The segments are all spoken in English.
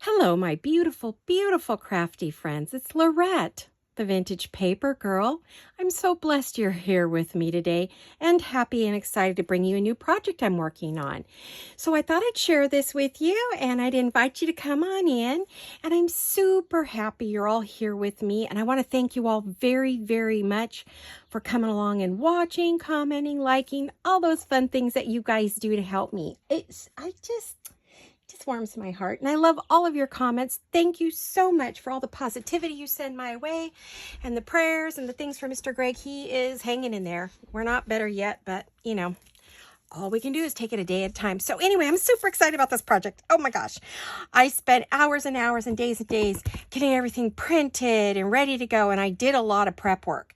Hello, my beautiful, beautiful crafty friends. It's Laurette, the Vintage Paper Girl. I'm so blessed you're here with me today and happy and excited to bring you a new project I'm working on. So I thought I'd share this with you and I'd invite you to come on in. And I'm super happy you're all here with me. And I want to thank you all very, very much for coming along and watching, commenting, liking, all those fun things that you guys do to help me. I just warms my heart, and I love all of your comments. Thank you so much for all the positivity you send my way and the prayers and the things for Mr. Greg. He is hanging in there. We're not better yet, but you know, all we can do is take it a day at a time. So anyway, I'm super excited about this project. Oh my gosh. I spent hours and hours and days getting everything printed and ready to go, and I did a lot of prep work.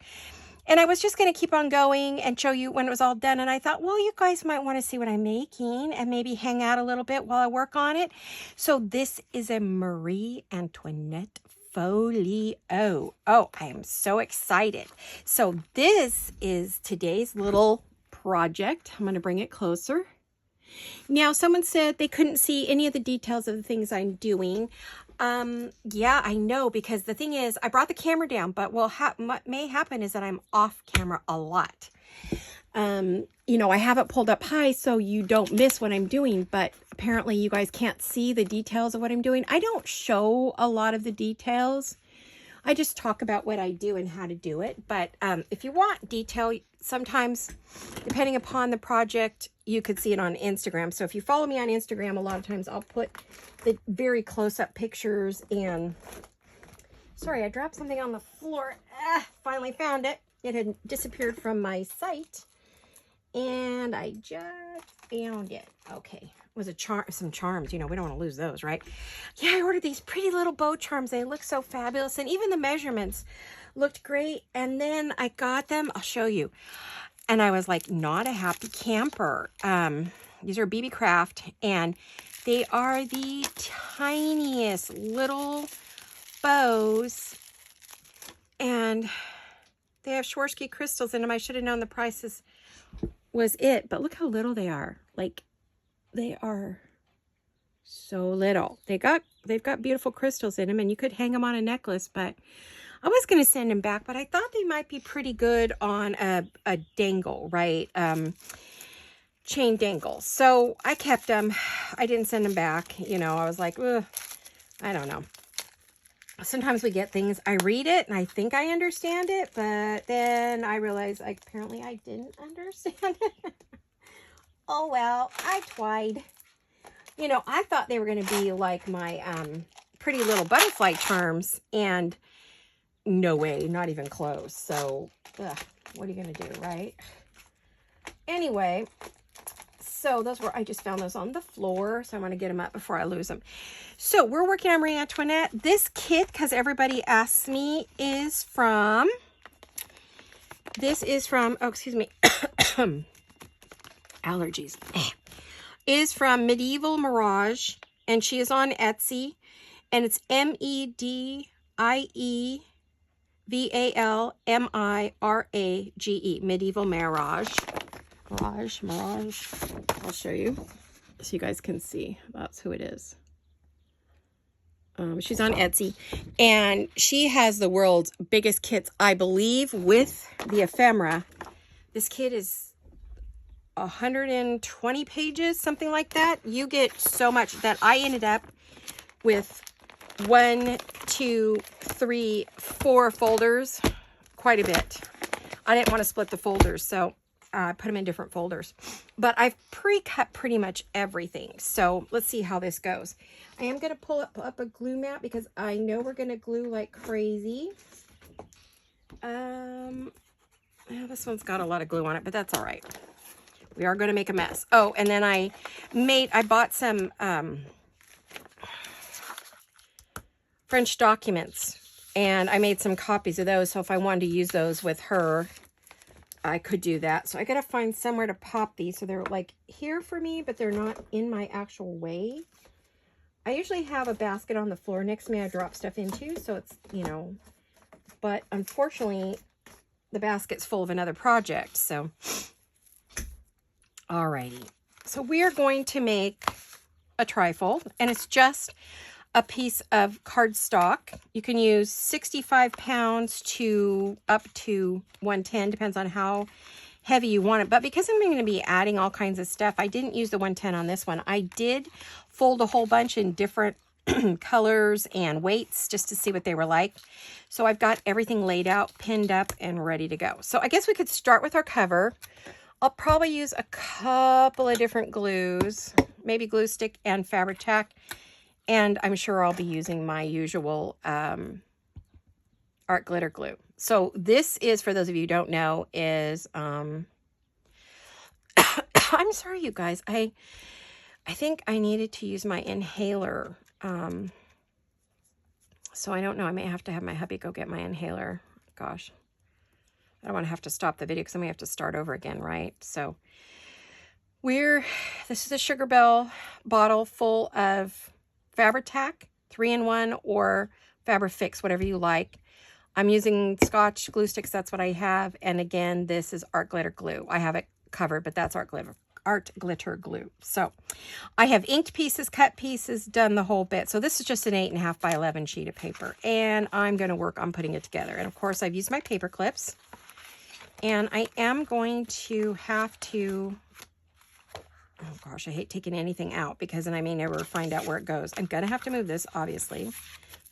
And I was just going to keep on going and show you when it was all done. And I thought, well, you guys might want to see what I'm making and maybe hang out a little bit while I work on it. So this is a Marie Antoinette folio. Oh, I am so excited. So this is today's little project. I'm going to bring it closer. Now, someone said they couldn't see any of the details of the things I'm doing. Yeah, I know, because the thing is, I brought the camera down, but what may happen is that I'm off camera a lot. You know, I have it pulled up high so you don't miss what I'm doing, but apparently you guys can't see the details of what I'm doing. I don't show a lot of the details. I just talk about what I do and how to do it. But if you want detail, sometimes, depending upon the project, you could see it on Instagram. So if you follow me on Instagram, a lot of times I'll put the very close-up pictures. And sorry, I dropped something on the floor. Finally found it. It had disappeared from my site, and I just found it. Okay. It was some charms. You know, we don't want to lose those, right? Yeah, I ordered these pretty little bow charms. They look so fabulous, and even the measurements looked great. And then I got them. I'll show you. And I was like, not a happy camper. These are BB Craft, and they are the tiniest little bows, and they have Swarovski crystals in them. I should have known the prices was it, but look how little they are. Like, they are so little. They've got beautiful crystals in them, and you could hang them on a necklace, but I was going to send them back, but I thought they might be pretty good on a dangle, right? Chain dangle. So I kept them. I didn't send them back. You know, I was like, ugh, I don't know. Sometimes we get things, I read it and I think I understand it, but then I realize apparently I didn't understand it. Oh, well, I tried. You know, I thought they were going to be like my pretty little butterfly charms, and no way, not even close. So, what are you going to do, right? Anyway, so I just found those on the floor, so I'm going to get them up before I lose them. So we're working on Marie Antoinette. This kit, because everybody asks me, is from, oh, excuse me, allergies, is from Medieval Mirage, and she is on Etsy, and it's MEDIEVALMIRAGE, Medieval Mirage. Mirage. I'll show you so you guys can see. That's who it is. She's on Etsy, and she has the world's biggest kits, I believe, with the ephemera. This kit is 120 pages, something like that. You get so much that I ended up with 1, 2, 3, 4 folders, quite a bit. I didn't want to split the folders, so I put them in different folders. But I've pre-cut pretty much everything. So let's see how this goes. I am going to pull up a glue mat because I know we're going to glue like crazy. This one's got a lot of glue on it, but that's all right. We are going to make a mess. Oh, and then I bought some French documents, and I made some copies of those. So if I wanted to use those with her, I could do that. So I got to find somewhere to pop these. So they're like here for me, but they're not in my actual way. I usually have a basket on the floor next to me I drop stuff into. So it's, you know, but unfortunately the basket's full of another project. So, alrighty. So we are going to make a trifold, and it's just a piece of cardstock. You can use 65 pounds to up to 110, depends on how heavy you want it. But because I'm going to be adding all kinds of stuff, I didn't use the 110 on this one. I did fold a whole bunch in different colors and weights just to see what they were like. So I've got everything laid out, pinned up, and ready to go. So I guess we could start with our cover. I'll probably use a couple of different glues, maybe glue stick and fabric tack. And I'm sure I'll be using my usual art glitter glue. So this is, for those of you who don't know, is, I'm sorry, you guys. I think I needed to use my inhaler. So I don't know. I may have to have my hubby go get my inhaler. Gosh. I don't want to have to stop the video because I may have to start over again, right? So this is a Sugar Bell bottle full of Fabri-Tac, 3-in-1 or Fabri-Fix, whatever you like. I'm using Scotch glue sticks. That's what I have. And again, this is art glitter glue. I have it covered, but that's art glitter glue. So I have inked pieces, cut pieces, done the whole bit. So this is just an 8.5 by 11 sheet of paper. And I'm going to work on putting it together. And of course, I've used my paper clips. And I am going to have to... Oh gosh, I hate taking anything out because then I may never find out where it goes. I'm going to have to move this, obviously.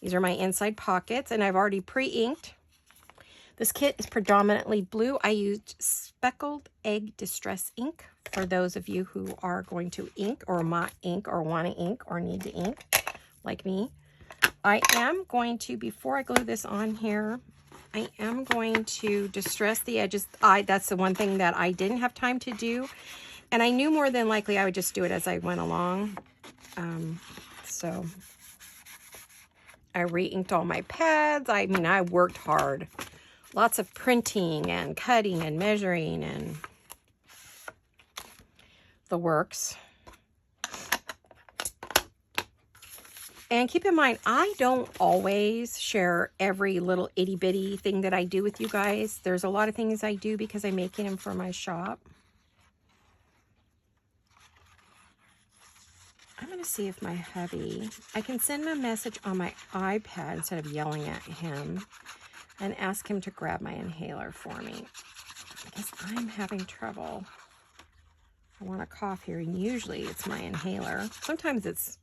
These are my inside pockets, and I've already pre-inked. This kit is predominantly blue. I used Speckled Egg Distress ink for those of you who are going to ink or want to ink or need to ink, like me. I am going to, before I glue this on here, I am going to distress the edges. That's the one thing that I didn't have time to do. And I knew more than likely I would just do it as I went along. So I re-inked all my pads. I mean, I worked hard. Lots of printing and cutting and measuring and the works. And keep in mind, I don't always share every little itty bitty thing that I do with you guys. There's a lot of things I do because I'm making them for my shop. I'm going to see if my hubby, I can send him a message on my iPad instead of yelling at him and ask him to grab my inhaler for me because I'm having trouble. I want to cough here, and usually it's my inhaler. Sometimes it's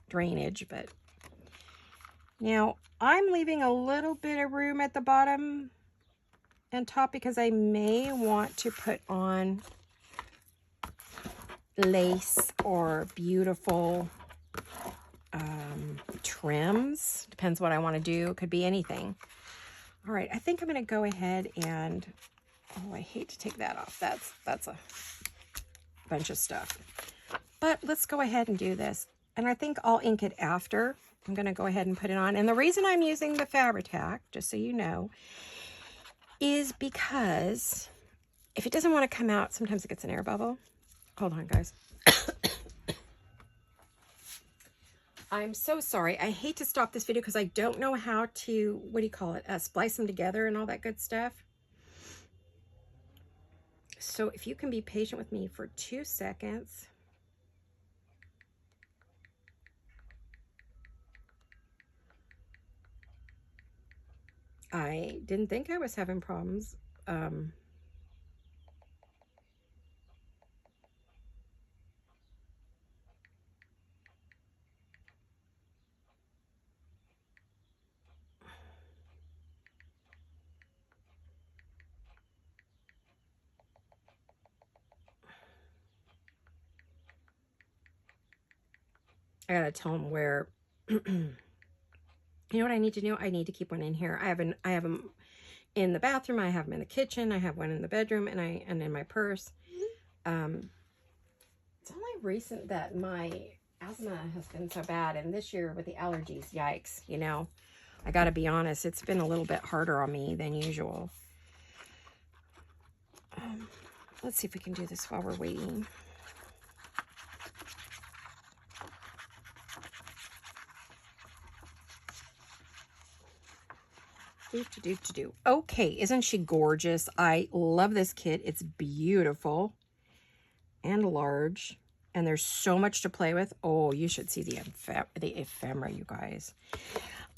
drainage, but now I'm leaving a little bit of room at the bottom and top because I may want to put on lace or beautiful trims. Depends what I want to do. It could be anything. All right, I think I'm going to go ahead and, oh, I hate to take that off. That's a bunch of stuff. But let's go ahead and do this. And I think I'll ink it after. I'm going to go ahead and put it on. And the reason I'm using the Fabri-Tac, just so you know, is because if it doesn't want to come out, sometimes it gets an air bubble. Hold on, guys. I'm so sorry. I hate to stop this video because I don't know how to, what do you call it, splice them together and all that good stuff. So if you can be patient with me for 2 seconds. I didn't think I was having problems. I gotta tell them where. You know what I need to do? I need to keep one in here. I have them in the bathroom. I have them in the kitchen. I have one in the bedroom, and in my purse. It's only recent that my asthma has been so bad, and this year with the allergies, yikes! You know, I got to be honest. It's been a little bit harder on me than usual. Let's see if we can do this while we're waiting. Okay, isn't she gorgeous? I love this kit. It's beautiful and large. And there's so much to play with. Oh, you should see the ephemera, you guys.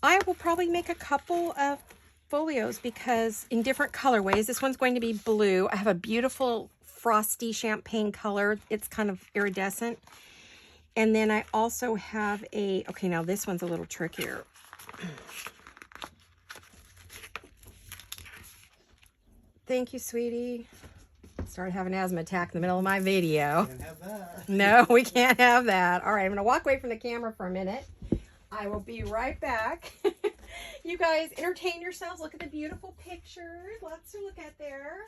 I will probably make a couple of folios because in different colorways. This one's going to be blue. I have a beautiful frosty champagne color. It's kind of iridescent. And then I also have a, okay, now this one's a little trickier. Thank you, sweetie. Started having an asthma attack in the middle of my video. Can't have that. No, we can't have that. All right, I'm going to walk away from the camera for a minute. I will be right back. You guys entertain yourselves. Look at the beautiful pictures. Lots to look at there.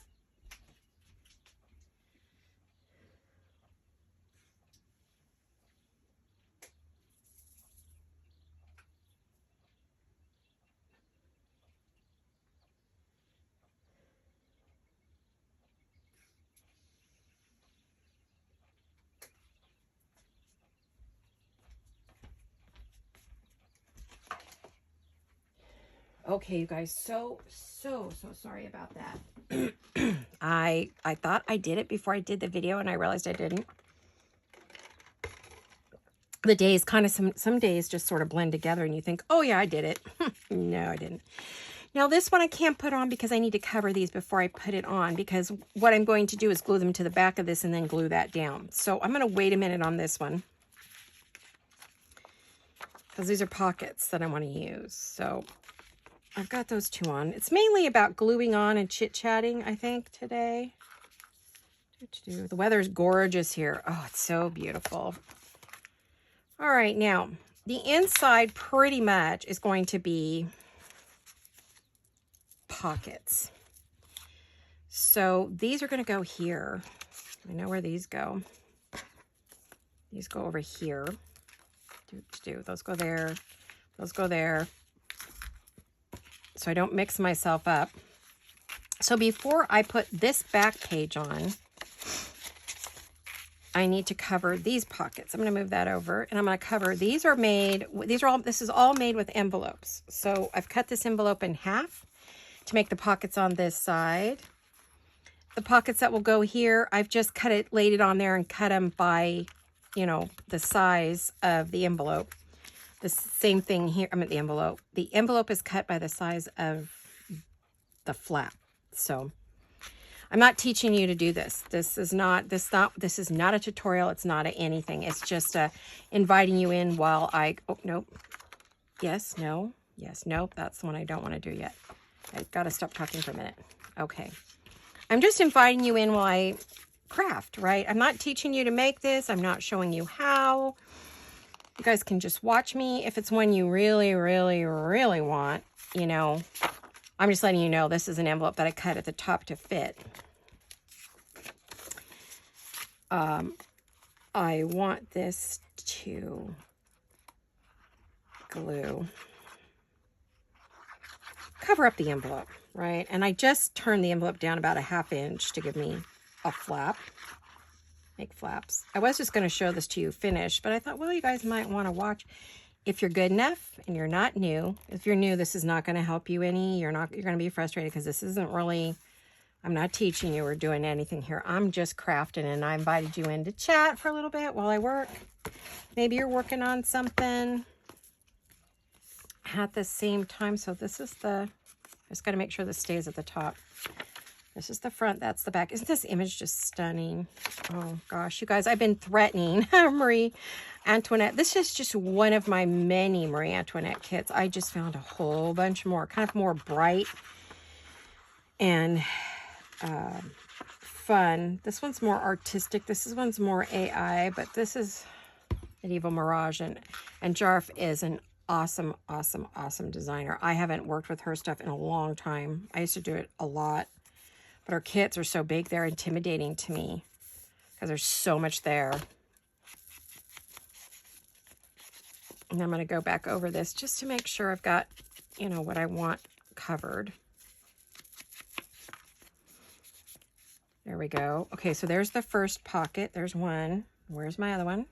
Okay, you guys, so sorry about that. I thought I did it before I did the video, and I realized I didn't. The days kind of, some days just sort of blend together, and you think, oh yeah, I did it. No, I didn't. Now this one I can't put on because I need to cover these before I put it on, because what I'm going to do is glue them to the back of this and then glue that down. So I'm going to wait a minute on this one, because these are pockets that I want to use. So I've got those two on. It's mainly about gluing on and chit-chatting, I think, today. The weather's gorgeous here. Oh, it's so beautiful. All right, now, the inside pretty much is going to be pockets. So these are going to go here. I know where these go. These go over here. Those go there. Those go there. So I don't mix myself up. So before I put this back page on, I need to cover these pockets. I'm going to move that over, and I'm going to cover, this is all made with envelopes. So I've cut this envelope in half to make the pockets on this side. The pockets that will go here, I've just laid it on there and cut them by, you know, the size of the envelope. The same thing here. I'm at the envelope. The envelope is cut by the size of the flap. So I'm not teaching you to do this. This is not a tutorial. It's not anything. It's just inviting you in while oh, nope. Yes, no. Yes, nope. That's the one I don't want to do yet. I've got to stop talking for a minute. Okay. I'm just inviting you in while I craft, right? I'm not teaching you to make this. I'm not showing you how. You guys can just watch me. If it's one you really, really, really want, you know, I'm just letting you know this is an envelope that I cut at the top to fit. I want this to cover up the envelope, right? And I just turned the envelope down about a ½ inch to give me a flap. Make flaps. I was just going to show this to you finished, but I thought, well, you guys might want to watch. If you're good enough and you're not new, if you're new, this is not going to help you any. You're going to be frustrated because this isn't really, I'm not teaching you or doing anything here. I'm just crafting, and I invited you in to chat for a little bit while I work. Maybe you're working on something at the same time. So this is I just got to make sure this stays at the top. This is the front, that's the back. Isn't this image just stunning? Oh gosh, you guys, I've been threatening Marie Antoinette. This is just one of my many Marie Antoinette kits. I just found a whole bunch more, kind of more bright and fun. This one's more artistic. This one's more AI, but this is Medieval Mirage, and Jarf is an awesome, awesome, awesome designer. I haven't worked with her stuff in a long time. I used to do it a lot. But her kits are so big, they're intimidating to me because there's so much there. And I'm going to go back over this just to make sure I've got, you know, what I want covered. There we go. Okay, so there's the first pocket. There's one. Where's my other one?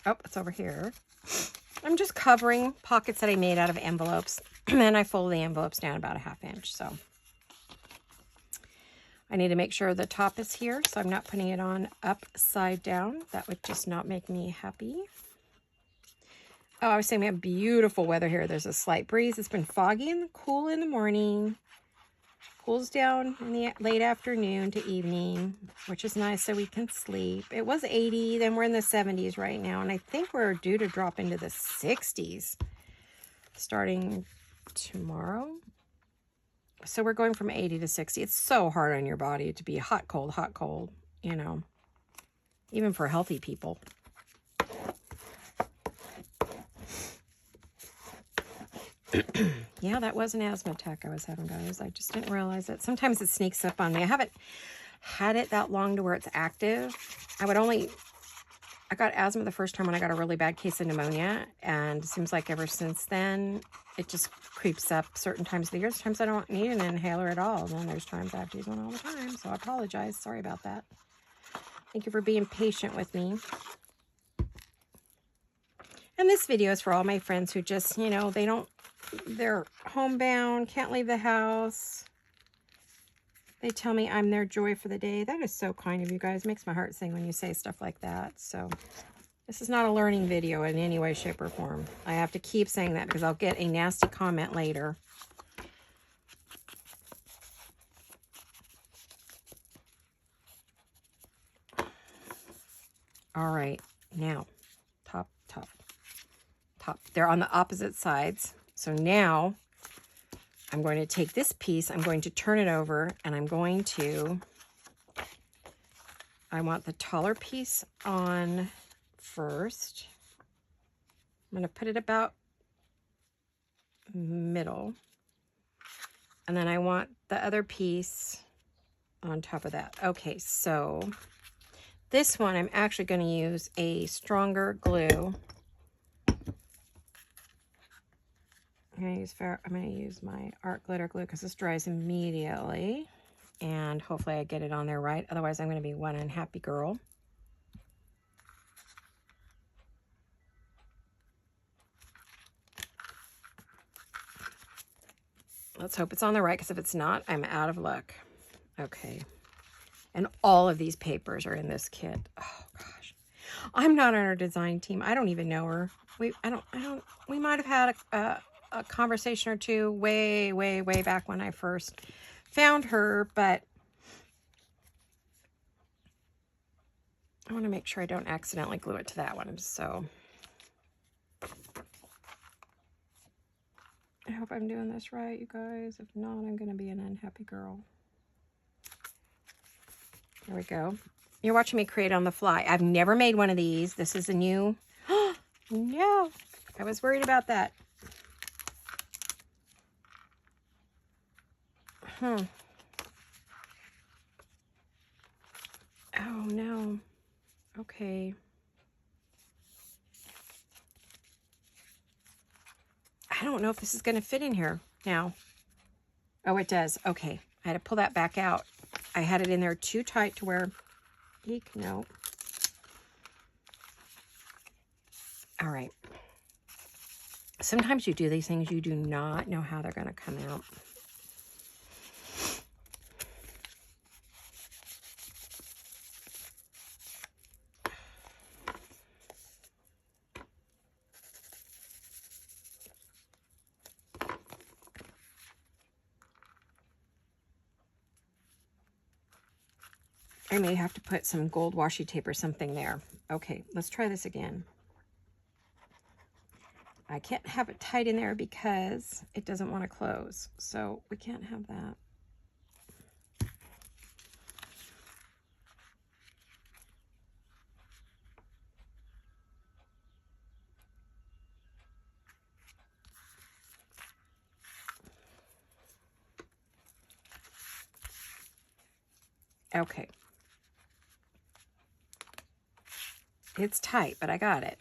Oh, it's over here. I'm just covering pockets that I made out of envelopes. And then I fold the envelopes down about a ½ inch, so I need to make sure the top is here, so I'm not putting it on upside down. That would just not make me happy. Oh, I was saying we have beautiful weather here. There's a slight breeze. It's been foggy and cool in the morning. Cools down in the late afternoon to evening, which is nice so we can sleep. It was 80, then we're in the 70s right now, and I think we're due to drop into the 60s starting tomorrow. So we're going from 80 to 60. It's so hard on your body to be hot, cold, you know, even for healthy people. Yeah, that was an asthma attack I was having, guys. I just didn't realize it. Sometimes it sneaks up on me. I haven't had it that long to where it's active. I got asthma the first time when I got a really bad case of pneumonia, and it seems like ever since then, it just creeps up certain times of the year. Sometimes I don't need an inhaler at all. And then there's times I have to use one all the time, so I apologize. Sorry about that. Thank you for being patient with me. And this video is for all my friends who just, you know, they're homebound, can't leave the house. They tell me I'm their joy for the day. That is so kind of you guys. Makes my heart sing when you say stuff like that. So this is not a learning video in any way, shape, or form. I have to keep saying that because I'll get a nasty comment later. All right, now top. They're on the opposite sides. So now I'm going to take this piece, I'm going to turn it over, and I want the taller piece on first. I'm going to put it about middle. And then I want the other piece on top of that. Okay, so this one I'm actually going to use a stronger glue. I'm going to use my art glitter glue because this dries immediately. And hopefully I get it on there right. Otherwise I'm going to be one unhappy girl. Let's hope it's on the right, because if it's not, I'm out of luck. Okay. And all of these papers are in this kit. Oh gosh. I'm not on our design team. I don't even know her. We might have had a conversation or two way back when I first found her, but I want to make sure I don't accidentally glue it to that one. So I hope I'm doing this right, you guys. If not, I'm going to be an unhappy girl. There we go. You're watching me create on the fly. I've never made one of these. This is a new... No, I was worried about that. Oh no. Okay. I don't know if this is going to fit in here now. Oh, it does. Okay. I had to pull that back out. I had it in there too tight to where... Eek, no. All right. Sometimes you do these things, you do not know how they're going to come out. I may have to put some gold washi tape or something there. Okay, let's try this again. I can't have it tight in there because it doesn't want to close. So we can't have that. Okay. It's tight, but I got it.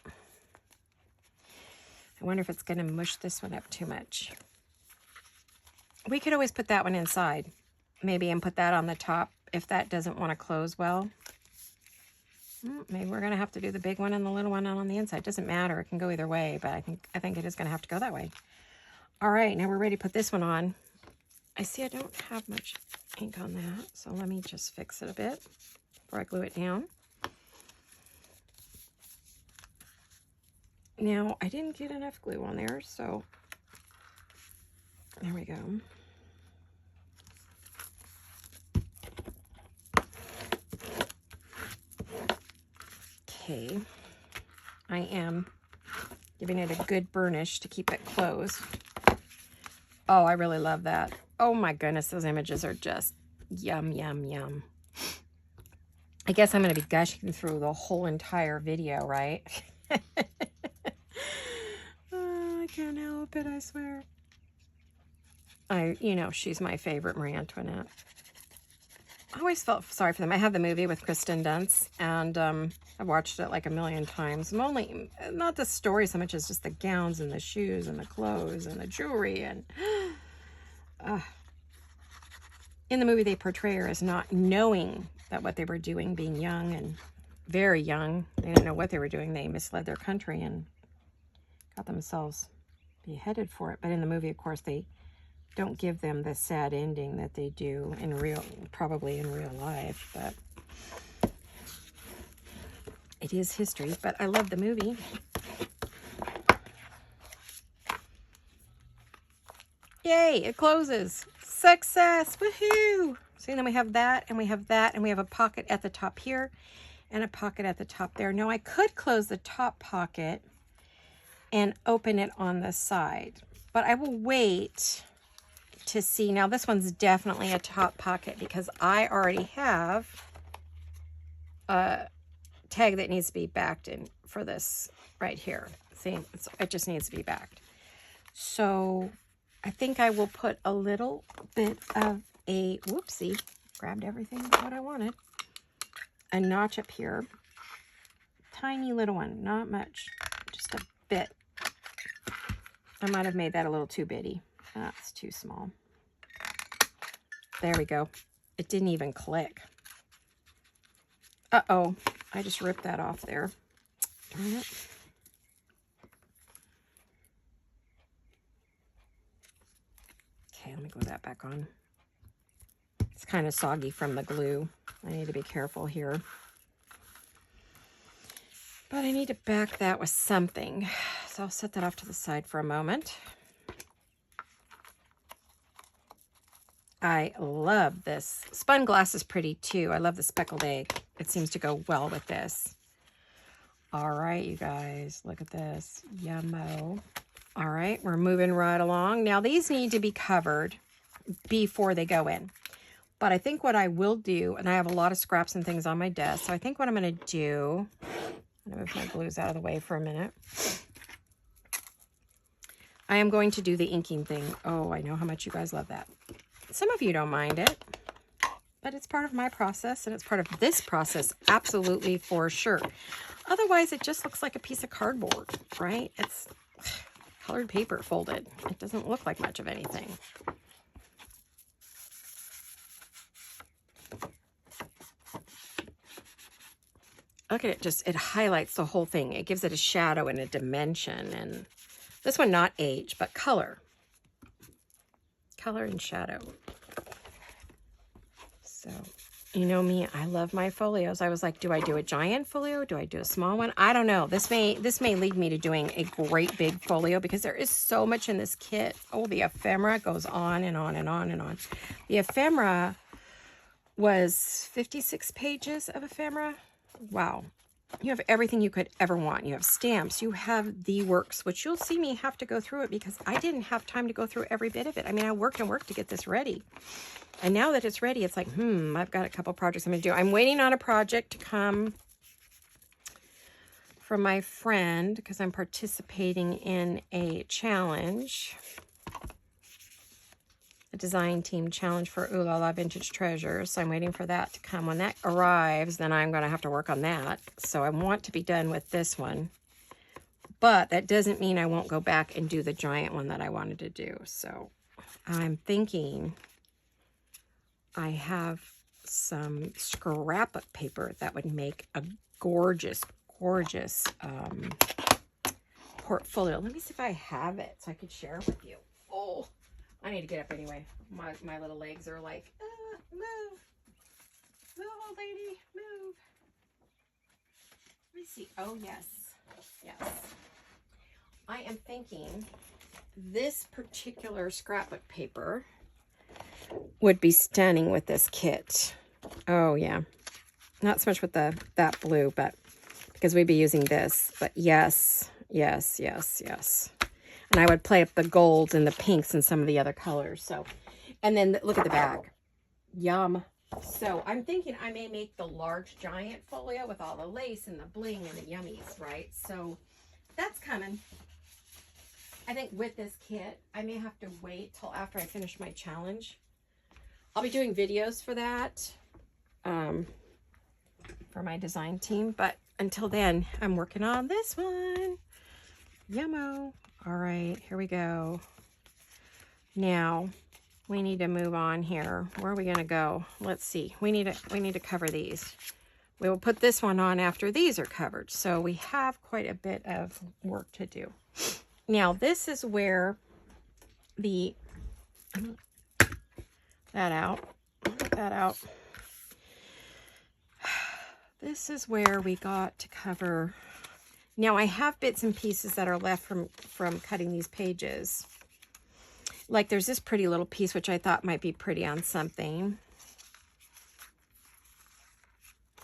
I wonder if it's going to mush this one up too much. We could always put that one inside, maybe, and put that on the top if that doesn't want to close well. Maybe we're going to have to do the big one and the little one on the inside. Doesn't matter. It can go either way, but I think it is going to have to go that way. All right, now we're ready to put this one on. I see I don't have much ink on that, so let me just fix it a bit before I glue it down. Now, I didn't get enough glue on there, so there we go. Okay, I am giving it a good burnish to keep it closed. Oh, I really love that. Oh my goodness, those images are just yum, yum, yum. I guess I'm going to be gushing through the whole entire video, right? Oh, I can't help it, I swear. You know, she's my favorite, Marie Antoinette. I always felt sorry for them. I had the movie with Kristen Dunst, and I've watched it like a million times. I'm not the story so much as just the gowns and the shoes and the clothes and the jewelry. And in the movie, they portray her as not knowing that what they were doing, being young and very young. They didn't know what they were doing. They misled their country and got themselves beheaded for it. But in the movie, of course, they don't give them the sad ending that they do in probably in real life, but it is history. But I love the movie. Yay, it closes. Success, woohoo! So then we have that, and we have that, and we have a pocket at the top here, and a pocket at the top there. Now I could close the top pocket and open it on the side, but I will wait to see. Now this one's definitely a top pocket because I already have a tag that needs to be backed in for this right here. See, it just needs to be backed. So I think I will put a little bit of a, whoopsie, grabbed everything but what I wanted, a notch up here. Tiny little one, not much, just a bit. I might have made that a little too bitty. That's too small. There we go. It didn't even click. Uh-oh. I just ripped that off there. Darn it. Okay, let me glue that back on. It's kind of soggy from the glue. I need to be careful here. But I need to back that with something. So I'll set that off to the side for a moment. I love this. Spun glass is pretty too. I love the speckled egg. It seems to go well with this. All right, you guys, look at this. Yummo. All right, we're moving right along. Now these need to be covered before they go in. But I think what I will do, and I have a lot of scraps and things on my desk, so I think what I'm going to do, I'm going to move my glues out of the way for a minute. I am going to do the inking thing. Oh, I know how much you guys love that. Some of you don't mind it, but it's part of my process, and it's part of this process, absolutely, for sure. Otherwise, it just looks like a piece of cardboard, right? It's colored paper folded. It doesn't look like much of anything. Look at it, just, it highlights the whole thing. It gives it a shadow and a dimension, and this one, not age, but color. Color and shadow. So, you know me, I love my folios. I was like, do I do a giant folio? Do I do a small one? I don't know. This may lead me to doing a great big folio because there is so much in this kit. Oh, the ephemera goes on and on and on and on. The ephemera was 56 pages of ephemera. Wow. You have everything you could ever want. You have stamps. You have the works, which you'll see me have to go through it because I didn't have time to go through every bit of it. I mean, I worked and worked to get this ready. And now that it's ready, it's like, I've got a couple projects I'm going to do. I'm waiting on a project to come from my friend because I'm participating in a challenge. A design team challenge for Ooh La La Vintage Treasures. So I'm waiting for that to come. When that arrives, then I'm going to have to work on that. So I want to be done with this one. But that doesn't mean I won't go back and do the giant one that I wanted to do. So I'm thinking I have some scrapbook paper that would make a gorgeous, gorgeous portfolio. Let me see if I have it so I could share it with you. Oh, I need to get up anyway. My little legs are like, move. Move, old lady, move. Let me see. Oh, yes. Yes. I am thinking this particular scrapbook paper would be stunning with this kit. Oh, yeah. Not so much with that blue, but because we'd be using this. But yes, yes, yes, yes. And I would play up the golds and the pinks and some of the other colors. So, and then look at the back. Yum. So I'm thinking I may make the large giant folio with all the lace and the bling and the yummies, right? So that's coming. I think with this kit, I may have to wait till after I finish my challenge. I'll be doing videos for that, for my design team. But until then, I'm working on this one. Yummo. All right, here we go. Now, we need to move on here. Where are we gonna go? Let's see. We need to cover these. We will put this one on after these are covered. So we have quite a bit of work to do. Now, this is where that out. This is where we got to cover. Now, I have bits and pieces that are left from cutting these pages. Like there's this pretty little piece, which I thought might be pretty on something.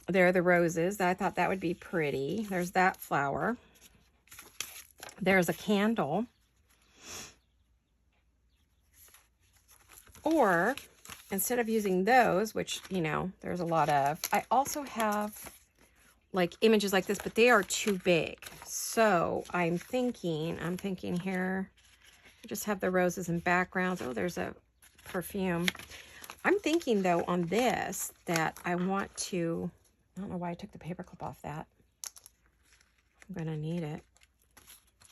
There are the roses. I thought that would be pretty. There's that flower. There's a candle. Or instead of using those, which, you know, there's a lot of, I also have like images like this, but they are too big. So I'm thinking here, I just have the roses and backgrounds. Oh, there's a perfume. I'm thinking though on this that I want to, I don't know why I took the paper clip off that. I'm gonna need it.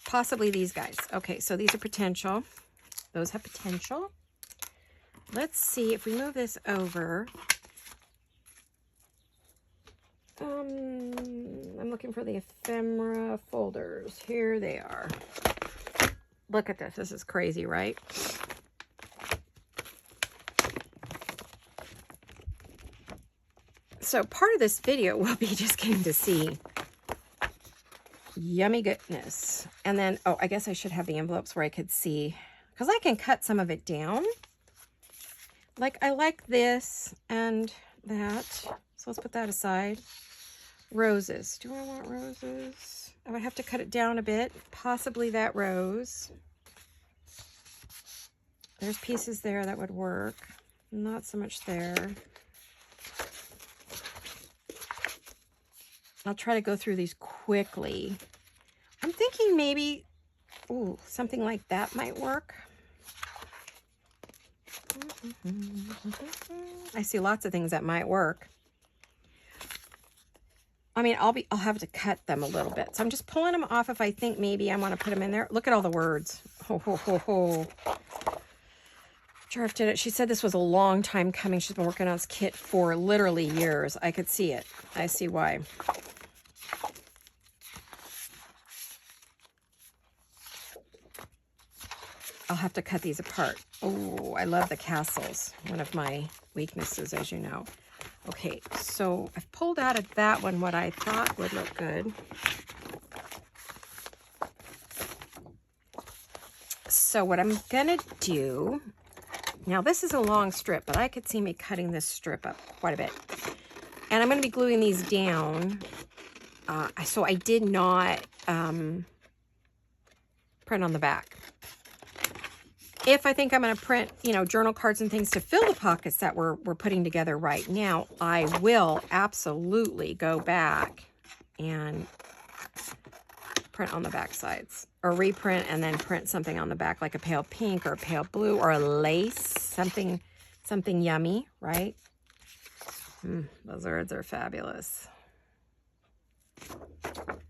Possibly these guys. Okay, so these are potential. Those have potential. Let's see if we move this over. I'm looking for the ephemera folders. Here they are. Look at this. This is crazy, right? So part of this video will be just getting to see yummy goodness. And then, oh, I guess I should have the envelopes where I could see, because I can cut some of it down. Like I like this and that. So let's put that aside. Roses. Do I want roses? I would have to cut it down a bit. Possibly that rose. There's pieces there that would work. Not so much there. I'll try to go through these quickly. I'm thinking maybe, ooh, something like that might work. I see lots of things that might work. I mean, I'll have to cut them a little bit. So I'm just pulling them off if I think maybe I want to put them in there. Look at all the words. Ho, ho, ho, ho. Jarf did it. She said this was a long time coming. She's been working on this kit for literally years. I could see it. I see why. I'll have to cut these apart. Oh, I love the castles. One of my weaknesses, as you know. Okay, so I've pulled out of that one what I thought would look good. So what I'm gonna do, now this is a long strip, but I could see me cutting this strip up quite a bit. And I'm gonna be gluing these down. So I did not print on the back. If I think I'm going to print, you know, journal cards and things to fill the pockets that we're putting together right now, I will absolutely go back and print on the back sides, or reprint and then print something on the back, like a pale pink or a pale blue or a lace, something yummy, right? Those words are fabulous.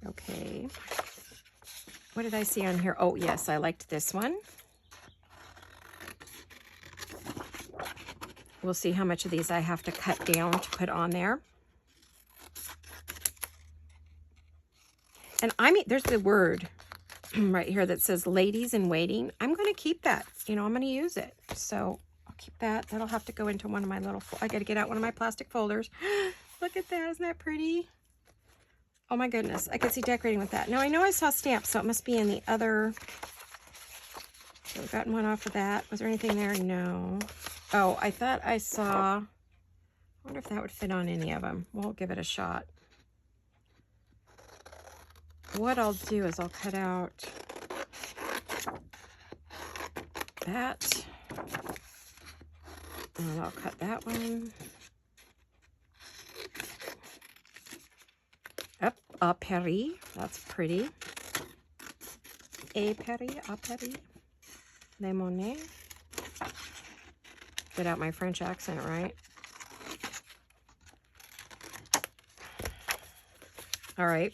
Okay. What did I see on here? Oh, yes, I liked this one. We'll see how much of these I have to cut down to put on there. And I mean, there's the word. right here that says ladies in waiting. I'm going to keep that. You know, I'm going to use it. So I'll keep that. That'll have to go into one of my little, I got to get out one of my plastic folders. Look at that. Isn't that pretty? Oh my goodness. I could see decorating with that. Now I know I saw stamps, so it must be in the other. So we've gotten one off of that. Was there anything there? No. Oh, I thought I saw, I wonder if that would fit on any of them. We'll give it a shot. What I'll do is I'll cut out that. And I'll cut that one. Up, a Paris. That's pretty. A Paris, a Paris. Lemonade. Get out my French accent, right? All right.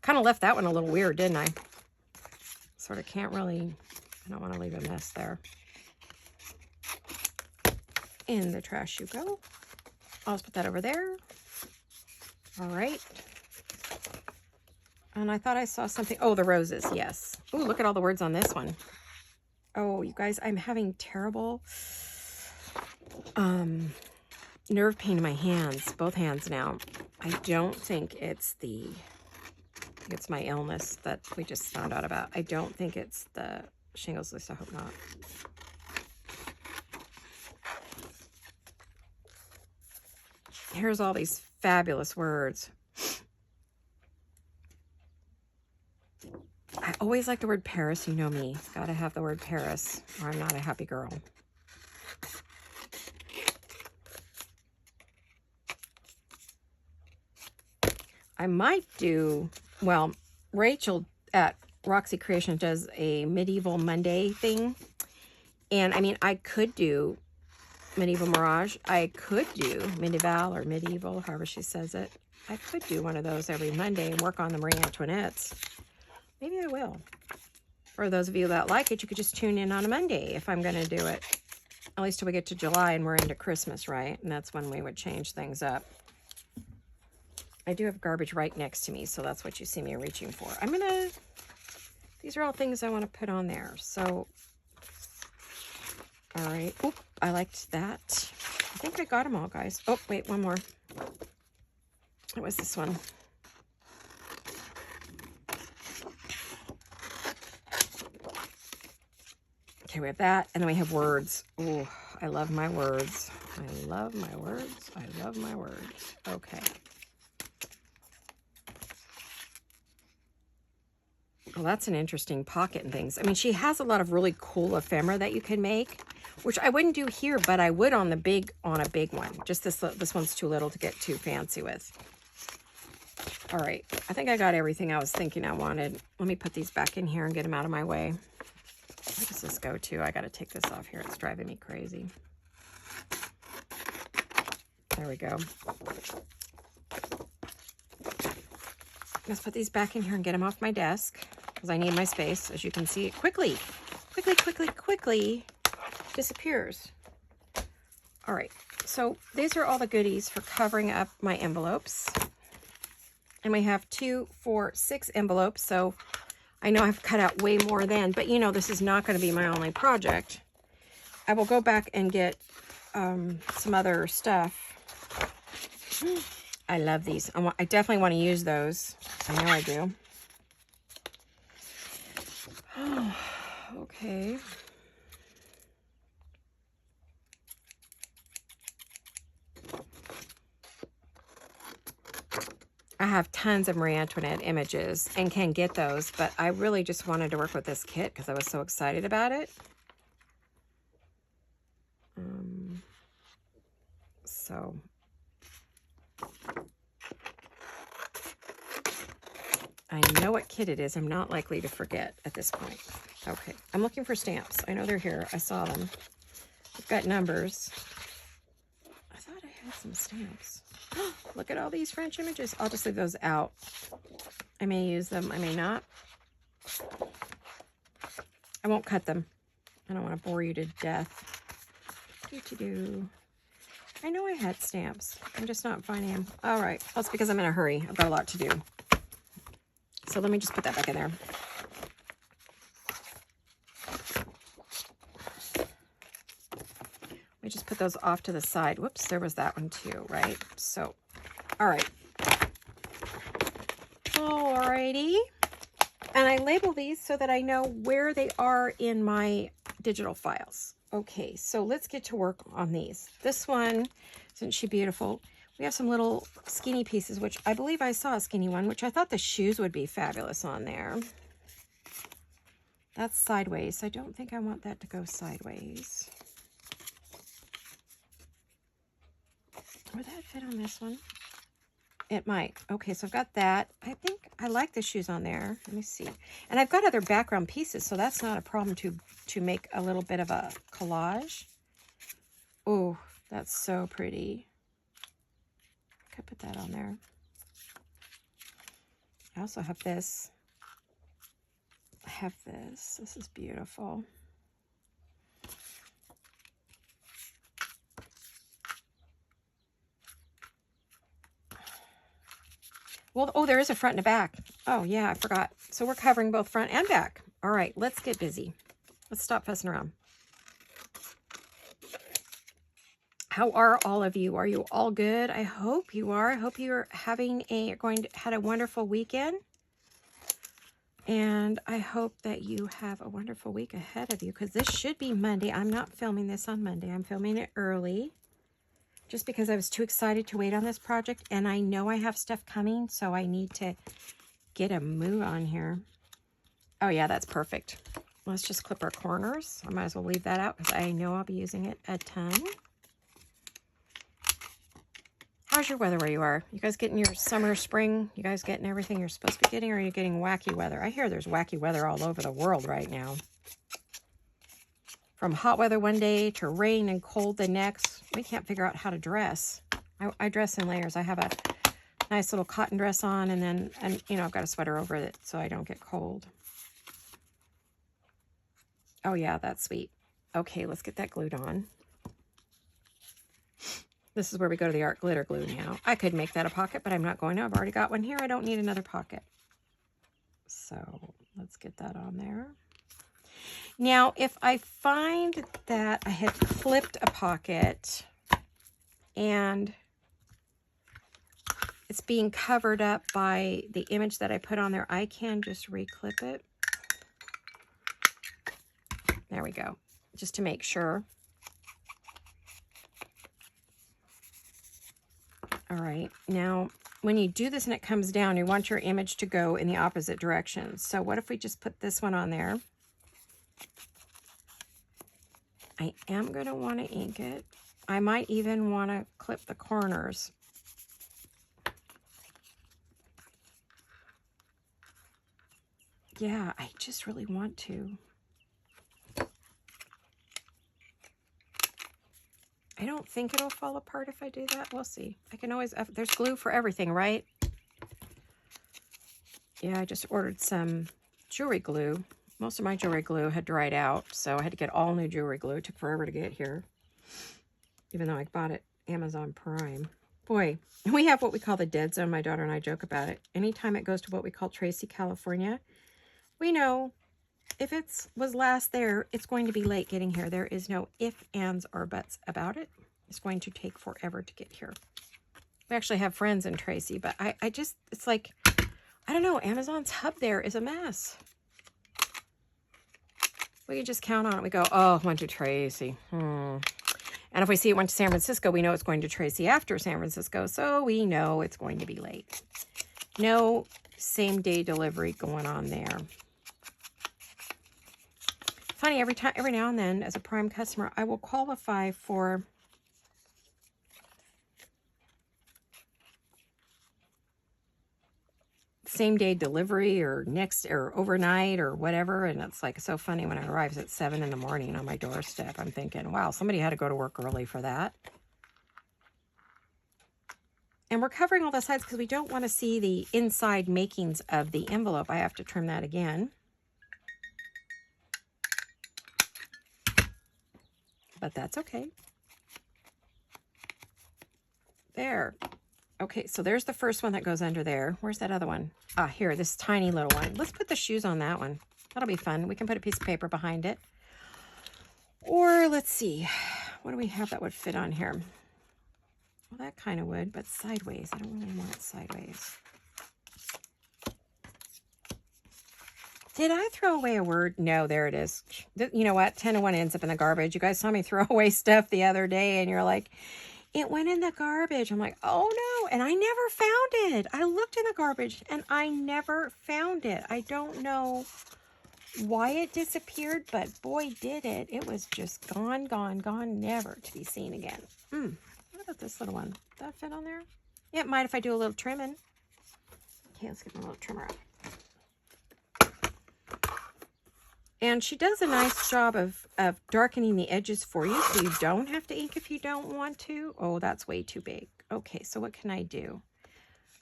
Kind of left that one a little weird, didn't I? Sort of can't really, I don't want to leave a mess there. In the trash you go. I'll just put that over there. All right. And I thought I saw something. Oh, the roses. Yes. Oh, look at all the words on this one. Oh, you guys, I'm having terrible nerve pain in my hands, both hands now. I don't think it's it's my illness that we just found out about. I don't think it's the shingles, at least I hope not. Here's all these fabulous words. I always like the word Paris. You know me. Gotta have the word Paris or I'm not a happy girl. I might do, well, Rachel at Roxy Creation does a Medieval Monday thing. And I mean, I could do Medieval Mirage. I could do Medieval or Medieval, however she says it. I could do one of those every Monday and work on the Marie Antoinettes. Maybe I will. For those of you that like it, you could just tune in on a Monday if I'm going to do it. At least till we get to July and we're into Christmas, right? And that's when we would change things up. I do have garbage right next to me, so that's what you see me reaching for. I'm going to, these are all things I want to put on there. So, all right. Oop, I liked that. I think I got them all, guys. Oh, wait, one more. What was this one? Okay, we have that, and then we have words. Oh, I love my words. I love my words. I love my words. Okay. Well, that's an interesting pocket and things. I mean, she has a lot of really cool ephemera that you can make, which I wouldn't do here, but I would on a big one. Just this one's too little to get too fancy with. All right, I think I got everything I was thinking I wanted. Let me put these back in here and get them out of my way. Where does this go to? I got to take this off here. It's driving me crazy. There we go. Let's put these back in here and get them off my desk because I need my space. As you can see, it quickly disappears. All right, so these are all the goodies for covering up my envelopes. And we have 2, 4, 6 envelopes. So I know I've cut out way more than, but you know, this is not going to be my only project. I will go back and get some other stuff. I love these. I definitely want to use those. I know I do. Oh, okay. I have tons of Marie Antoinette images and can get those, but I really just wanted to work with this kit because I was so excited about it. So I know what kit it is. I'm not likely to forget at this point. Okay, I'm looking for stamps. I know they're here. I saw them. I've got numbers. I thought I had some stamps. Look at all these French images. I'll just leave those out. I may use them. I may not. I won't cut them. I don't want to bore you to death. I know I had stamps. I'm just not finding them. All right. That's because I'm in a hurry. I've got a lot to do. so let me just put that back in there. Let me just put those off to the side. Whoops, there was that one too, right? So, all right. Alrighty. And I label these so that I know where they are in my digital files. Okay, so let's get to work on these. This one, isn't she beautiful? We have some little skinny pieces, which I believe I saw a skinny one, which I thought the shoes would be fabulous on there. That's sideways. I don't think I want that to go sideways. Would that fit on this one? It might. Okay, so I've got that. I think I like the shoes on there. Let me see. And I've got other background pieces, so that's not a problem to make a little bit of a collage. Oh, that's so pretty. I could put that on there. I also have this. I have this. This is beautiful. Well, oh, there is a front and a back. Oh, yeah, I forgot. So we're covering both front and back. All right, let's get busy. Let's stop fussing around. How are all of you? Are you all good? I hope you are. I hope you're had a wonderful weekend. And I hope that you have a wonderful week ahead of you, because this should be Monday. I'm not filming this on Monday. I'm filming it early, just because I was too excited to wait on this project, and I know I have stuff coming, so I need to get a move on here. Oh yeah, that's perfect. Let's just clip our corners. I might as well leave that out because I know I'll be using it a ton. How's your weather where you are? You guys getting your summer, spring? You guys getting everything you're supposed to be getting, or are you getting wacky weather? I hear there's wacky weather all over the world right now. From hot weather one day to rain and cold the next. We can't figure out how to dress. I dress in layers. I have a nice little cotton dress on, and you know, I've got a sweater over it so I don't get cold. Oh yeah, that's sweet. Okay, let's get that glued on. This is where we go to the art glitter glue now. I could make that a pocket, but I'm not going to. I've already got one here. I don't need another pocket. So let's get that on there. Now, if I find that I had clipped a pocket and it's being covered up by the image that I put on there, I can just reclip it. There we go, just to make sure. All right, now when you do this and it comes down, you want your image to go in the opposite direction. So what if we just put this one on there? I am going to want to ink it. I might even want to clip the corners. Yeah, I just really want to. I don't think it'll fall apart if I do that. We'll see. I can always, there's glue for everything, right? Yeah, I just ordered some jewelry glue. Most of my jewelry glue had dried out, so I had to get all new jewelry glue. It took forever to get here, even though I bought it Amazon Prime. Boy, we have what we call the dead zone. My daughter and I joke about it. Anytime it goes to what we call Tracy, California, we know if it was last there, it's going to be late getting here. There is no ifs, ands, or buts about it. It's going to take forever to get here. We actually have friends in Tracy, but I just, it's like, I don't know, Amazon's hub there is a mess. We can just count on it. We go, oh, it went to Tracy. And if we see it went to San Francisco, we know it's going to Tracy after San Francisco, so we know it's going to be late. No same-day delivery going on there. Funny, every now and then, as a Prime customer, I will qualify for same-day delivery or next or overnight or whatever, and it's like so funny when it arrives at 7 in the morning on my doorstep. I'm thinking, wow, somebody had to go to work early for that. And we're covering all the sides because we don't want to see the inside makings of the envelope. I have to trim that again. But that's okay. There. Okay, so there's the first one that goes under there. Where's that other one? Ah, here, this tiny little one. Let's put the shoes on that one. That'll be fun. We can put a piece of paper behind it. Or let's see, what do we have that would fit on here? Well, that kind of would, but sideways. I don't really want it sideways. Did I throw away a word? No, there it is. You know what? 10 to 1 ends up in the garbage. You guys saw me throw away stuff the other day, and you're like, it went in the garbage. I'm like, oh no. And I never found it. I looked in the garbage, and I never found it. I don't know why it disappeared, but boy, did it. It was just gone, gone, gone, never to be seen again. What about this little one? Does that fit on there? Yeah, it might if I do a little trimming. Okay, let's get my little trimmer out. And she does a nice job of darkening the edges for you, so you don't have to ink if you don't want to. Oh, that's way too big. Okay, so what can I do?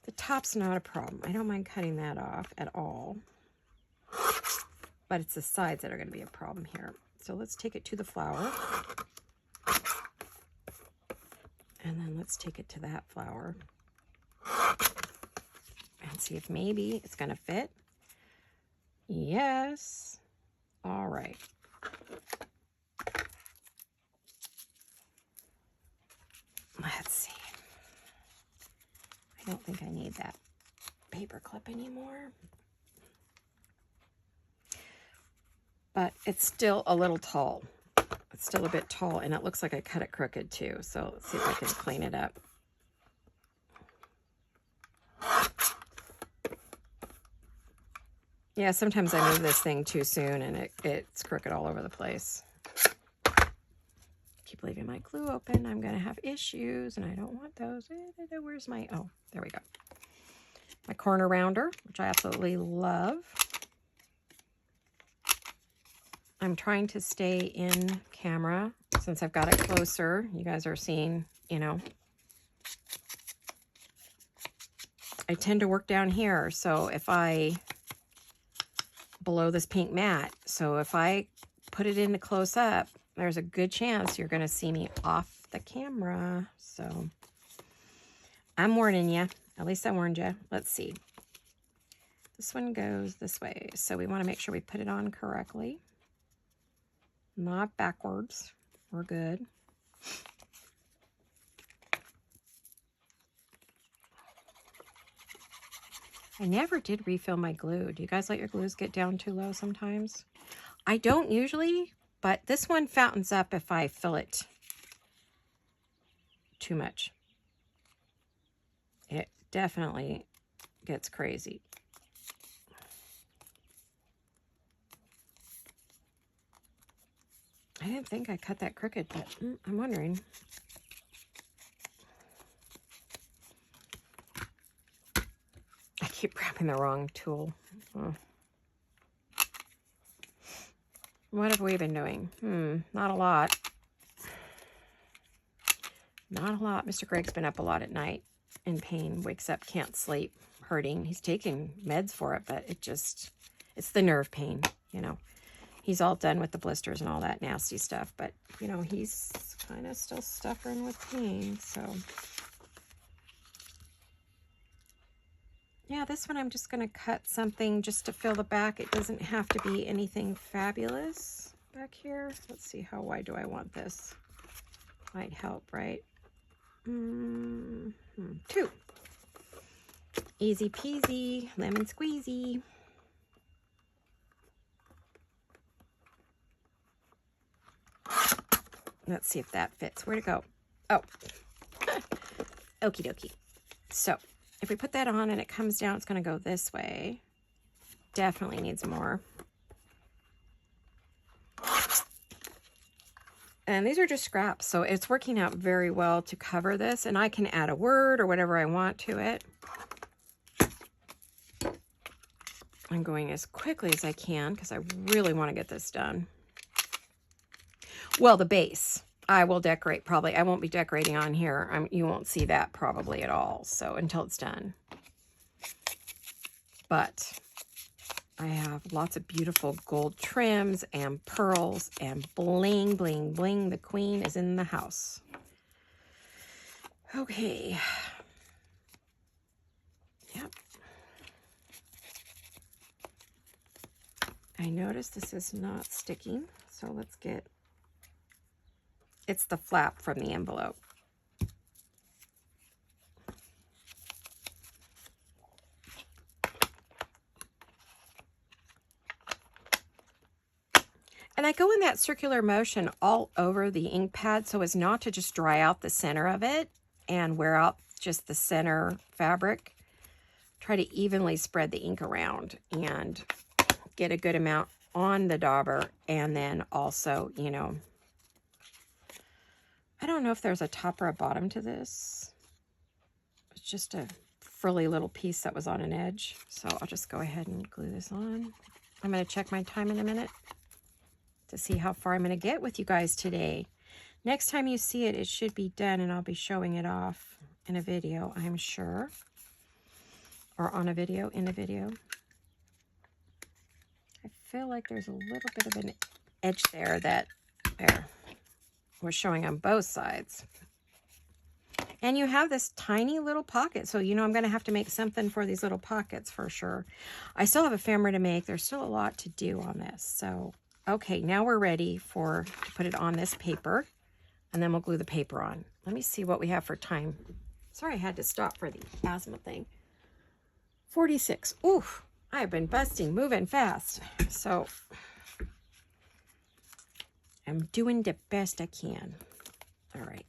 The top's not a problem. I don't mind cutting that off at all. But it's the sides that are going to be a problem here. So let's take it to the flower. And then let's take it to that flower. And see if maybe it's going to fit. Yes. All right. Let's see. I don't think I need that paper clip anymore. But it's still a little tall. It's still a bit tall, and it looks like I cut it crooked too. So let's see if I can clean it up. Yeah, sometimes I move this thing too soon, and it's crooked all over the place. Keep leaving my glue open. I'm going to have issues, and I don't want those. Where's my... Oh, there we go. My corner rounder, which I absolutely love. I'm trying to stay in camera since I've got it closer. You guys are seeing, you know. I tend to work down here, so if I... below this pink mat. So if I put it into close up, there's a good chance you're going to see me off the camera. So I'm warning you. At least I warned you. Let's see. This one goes this way. So we want to make sure we put it on correctly. Not backwards. We're good. I never did refill my glue. Do you guys let your glues get down too low sometimes? I don't usually, but this one fountains up if I fill it too much. It definitely gets crazy. I didn't think I cut that crooked, but I'm wondering. I keep grabbing the wrong tool. Oh. What have we been doing? Not a lot. Not a lot. Mr. Greg's been up a lot at night in pain. Wakes up, can't sleep, hurting. He's taking meds for it, but it's the nerve pain, you know. He's all done with the blisters and all that nasty stuff, but, you know, he's kind of still suffering with pain, so... Yeah, this one I'm just going to cut something just to fill the back. It doesn't have to be anything fabulous back here. Let's see, how wide do I want this? Might help, right? 2. Easy peasy, lemon squeezy. Let's see if that fits. Where'd it go? Oh, okie dokie. So if we put that on and it comes down, it's going to go this way. Definitely needs more. And these are just scraps, so it's working out very well to cover this. And I can add a word or whatever I want to it. I'm going as quickly as I can because I really want to get this done. Well, the base, I will decorate probably. I won't be decorating on here. You won't see that probably at all, so until it's done. But I have lots of beautiful gold trims and pearls and bling, bling, bling. The queen is in the house. Okay. I notice this is not sticking, so let's get, it's the flap from the envelope. And I go in that circular motion all over the ink pad so as not to just dry out the center of it and wear out just the center fabric. Try to evenly spread the ink around and get a good amount on the dauber, and then also, you know, I don't know if there's a top or a bottom to this. It's just a frilly little piece that was on an edge. So I'll just go ahead and glue this on. I'm going to check my time in a minute to see how far I'm going to get with you guys today. Next time you see it, it should be done, and I'll be showing it off in a video, I'm sure. Or on a video, in a video. I feel like there's a little bit of an edge there that was showing on both sides. And you have this tiny little pocket, so you know I'm going to have to make something for these little pockets for sure. I still have ephemera to make. There's still a lot to do on this. So, okay, now we're ready to put it on this paper, and then we'll glue the paper on. Let me see what we have for time. Sorry I had to stop for the asthma thing. 46. Oof, I've been busting, moving fast. So I'm doing the best I can. All right.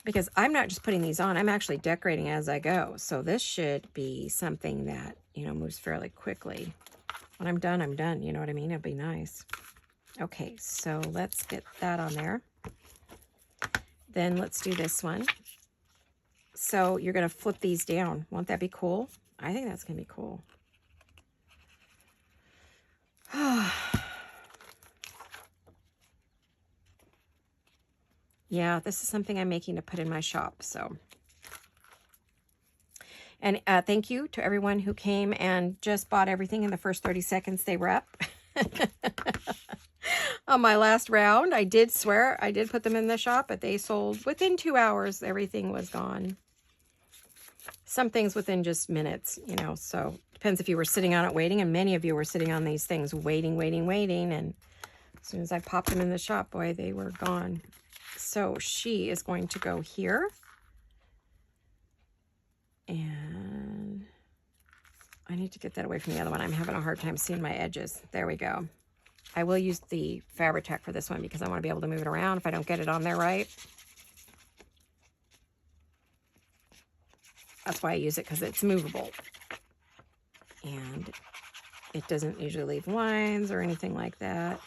Because I'm not just putting these on, I'm actually decorating as I go. So this should be something that, you know, moves fairly quickly. When I'm done, I'm done. You know what I mean? It'll be nice. Okay, so let's get that on there. Then let's do this one. So you're going to flip these down. Won't that be cool? I think that's going to be cool. Yeah, this is something I'm making to put in my shop. So, and thank you to everyone who came and just bought everything in the first 30 seconds they were up. On my last round, I did swear I did put them in the shop, but they sold within 2 hours. Everything was gone. Some things within just minutes, you know, so depends if you were sitting on it waiting, and many of you were sitting on these things waiting, and as soon as I popped them in the shop, boy, they were gone. So she is going to go here, and I need to get that away from the other one. I'm having a hard time seeing my edges. There we go. I will use the Fabri-Tac for this one because I want to be able to move it around if I don't get it on there right. That's why I use it, because it's movable. And it doesn't usually leave lines or anything like that.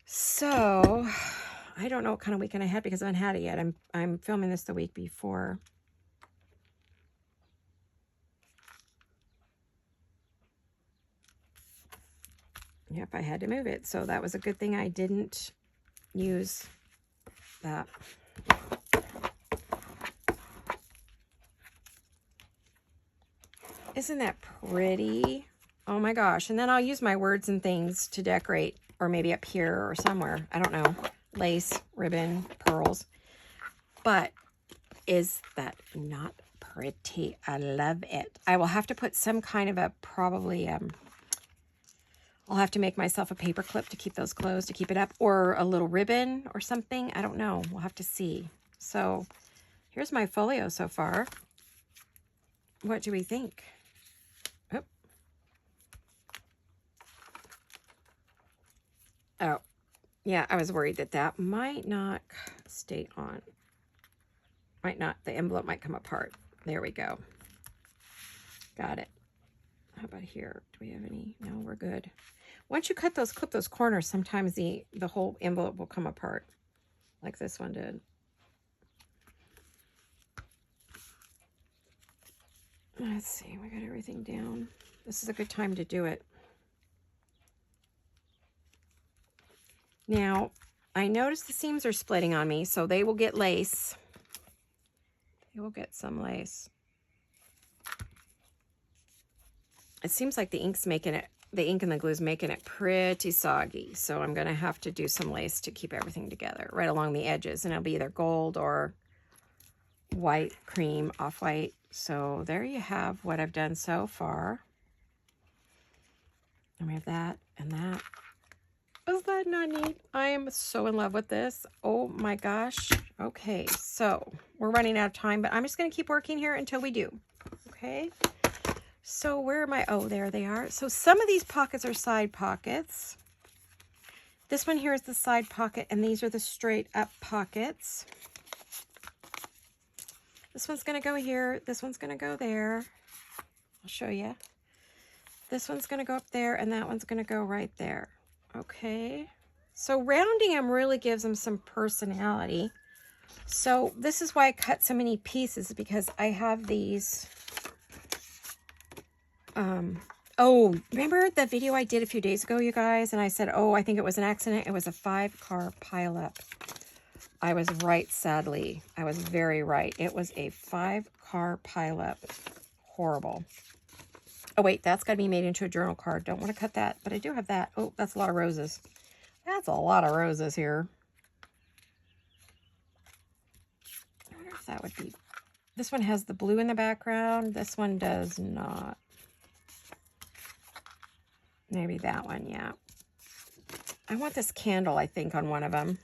So, I don't know what kind of weekend I had because I haven't had it yet. I'm filming this the week before. Yep, I had to move it. So that was a good thing I didn't use that. Isn't that pretty? Oh my gosh. And then I'll use my words and things to decorate, or maybe up here or somewhere. I don't know. Lace, ribbon, pearls. But is that not pretty? I love it. I will have to put some kind of a, probably, I'll have to make myself a paper clip to keep those closed, to keep it up, or a little ribbon or something. I don't know. We'll have to see. So here's my folio so far. What do we think? Oh, yeah, I was worried that that might not stay on. Might not. The envelope might come apart. There we go. Got it. How about here? Do we have any? No, we're good. Once you cut those, clip those corners, sometimes the whole envelope will come apart, like this one did. Let's see. We got everything down. This is a good time to do it. Now, I noticed the seams are splitting on me, so they will get lace. They will get some lace. It seems like the ink's making it, the ink and the glue's making it pretty soggy, so I'm going to have to do some lace to keep everything together right along the edges, and it'll be either gold or white cream, off-white. So there you have what I've done so far. And we have that and that. Is that not neat? I am so in love with this. Oh my gosh. Okay, so we're running out of time, but I'm just going to keep working here until we do. Okay. So where am I? Oh, there they are. So some of these pockets are side pockets. This one here is the side pocket, and these are the straight up pockets. This one's going to go here. This one's going to go there. I'll show you. This one's going to go up there, and that one's going to go right there. Okay. So rounding them really gives them some personality. So this is why I cut so many pieces, because I have these. Oh, remember the video I did a few days ago, you guys? And I said, oh, I think it was an accident. It was a 5-car pileup. I was right, sadly. I was very right. It was a 5-car pileup. Horrible. Oh, wait, that's got to be made into a journal card. Don't want to cut that, but I do have that. Oh, that's a lot of roses. That's a lot of roses here. I wonder if that would be... This one has the blue in the background. This one does not. Maybe that one, yeah. I want this candle, I think, on one of them.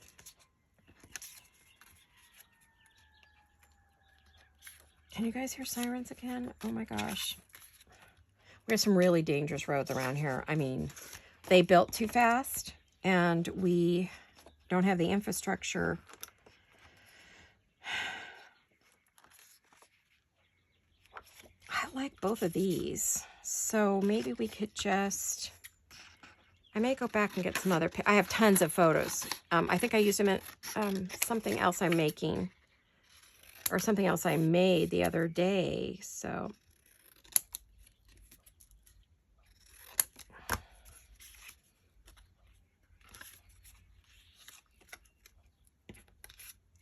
Can you guys hear sirens again? Oh my gosh. We have some really dangerous roads around here. I mean, they built too fast, and we don't have the infrastructure. I like both of these. So maybe we could just... I may go back and get some other... I have tons of photos. I think I used them in something else I'm making. Or something else I made the other day. So...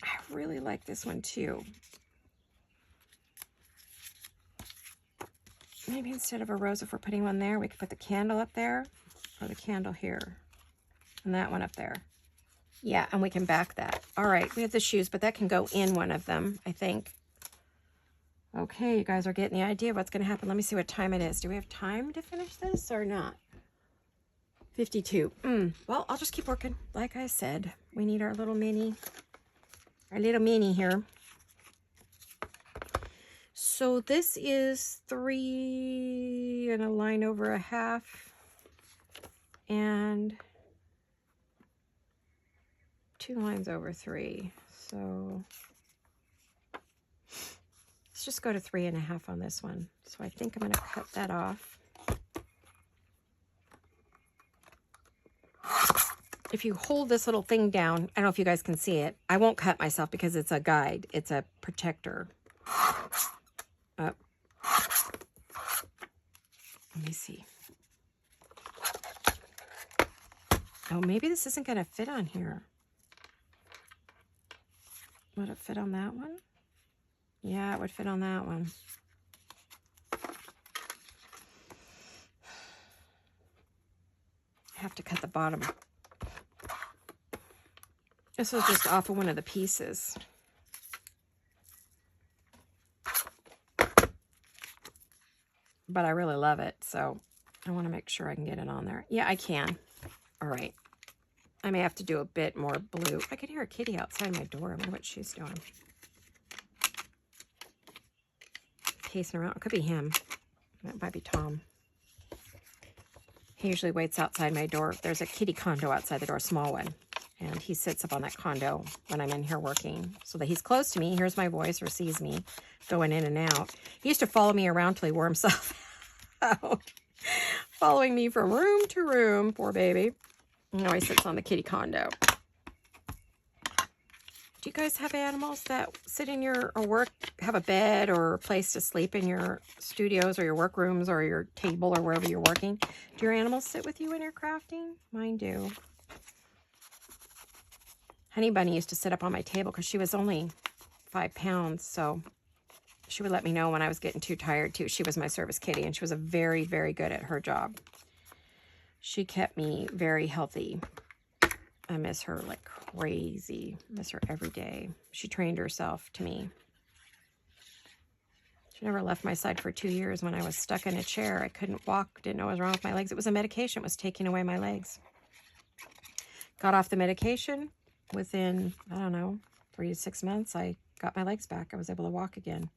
I really like this one too. Maybe instead of a rose, if we're putting one there, we could put the candle up there. Or the candle here. And that one up there. Yeah, and we can back that. All right, we have the shoes, but that can go in one of them, I think. Okay, you guys are getting the idea of what's going to happen. Let me see what time it is. Do we have time to finish this or not? 52. Well, I'll just keep working. Like I said, we need our little mini here. So this is 3 and a line over a half. And 2 lines over 3. So let's just go to 3.5 on this one. So I think I'm going to cut that off. If you hold this little thing down, I don't know if you guys can see it. I won't cut myself because it's a guide. It's a protector. Up. Let me see. Oh, maybe this isn't going to fit on here. Would it fit on that one? Yeah, it would fit on that one. I have to cut the bottom. This was just off of one of the pieces. But I really love it, so I want to make sure I can get it on there. Yeah, I can. All right. I may have to do a bit more blue. I could hear a kitty outside my door. I wonder what she's doing. Pacing around. It could be him. That might be Tom. He usually waits outside my door. There's a kitty condo outside the door, a small one. And he sits up on that condo when I'm in here working. So that he's close to me, hears my voice or sees me going in and out. He used to follow me around till he wore himself out. Following me from room to room, poor baby. Now he sits on the kitty condo. Do you guys have animals that sit in your, or work, have a bed or a place to sleep in your studios or your workrooms or your table or wherever you're working? Do your animals sit with you when you're crafting? Mine do. Honey Bunny used to sit up on my table because she was only 5 pounds, so she would let me know when I was getting too tired too. She was my service kitty, and she was very, very good at her job. She kept me very healthy. I miss her like crazy. Miss her every day. She trained herself to me. She never left my side for 2 years. When I was stuck in a chair, I couldn't walk, didn't know what was wrong with my legs. It was a medication. It was taking away my legs. Got off the medication. Within, I don't know, 3 to 6 months, I got my legs back. I was able to walk again.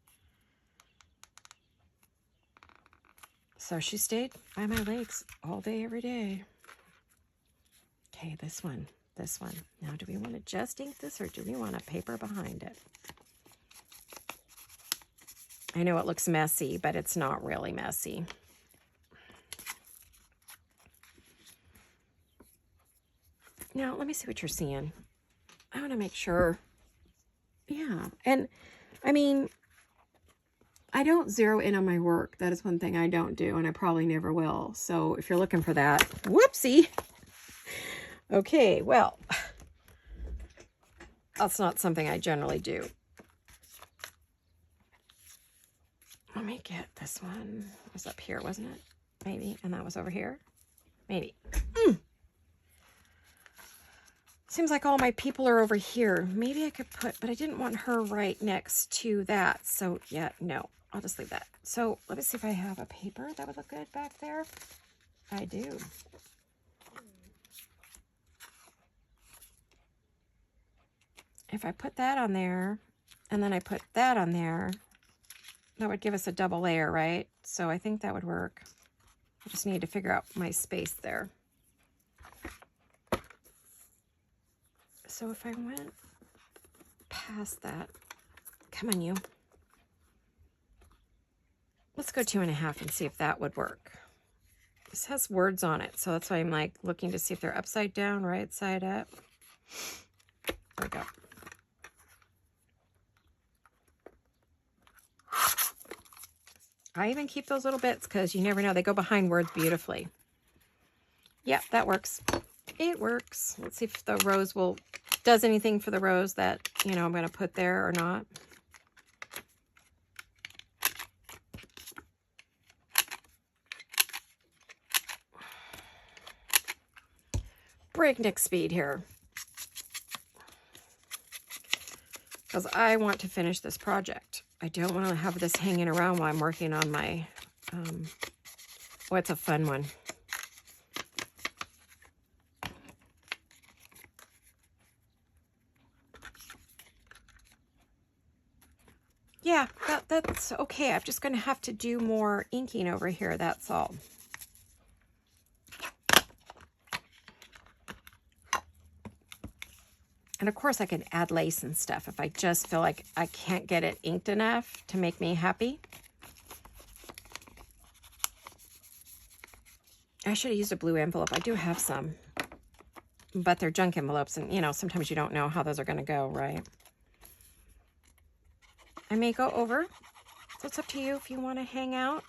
So she stayed by my legs all day, every day. Okay, this one. Now, do we want to just ink this, or do we want a paper behind it? I know it looks messy, but it's not really messy. Now, let me see what you're seeing. I want to make sure. Yeah, and I mean, I don't zero in on my work. That is one thing I don't do, and I probably never will. So if you're looking for that, whoopsie. Okay, well, that's not something I generally do. Let me get this one. It was up here, wasn't it? Maybe. And that was over here. Maybe. Seems like all my people are over here. Maybe I could put, but I didn't want her right next to that. So, yeah, no. I'll just leave that. So, let me see if I have a paper that would look good back there. I do. If I put that on there, and then I put that on there, that would give us a double layer, right? So I think that would work. I just need to figure out my space there. So if I went past that, come on you. Let's go 2.5 and see if that would work. This has words on it, so that's why I'm like looking to see if they're upside down, right side up. There we go. I even keep those little bits because you never know. They go behind words beautifully. Yeah, that works. It works. Let's see if the rose does anything for the rose that, you know, I'm going to put there or not. Breakneck speed here. Because I want to finish this project. I don't want to have this hanging around while I'm working on my, oh, it's a fun one. Yeah, that's okay. I'm just going to have to do more inking over here, that's all. And of course I can add lace and stuff if I just feel like I can't get it inked enough to make me happy. I should have used a blue envelope. I do have some, but they're junk envelopes, and you know, sometimes you don't know how those are going to go, right? I may go over, so it's up to you if you want to hang out.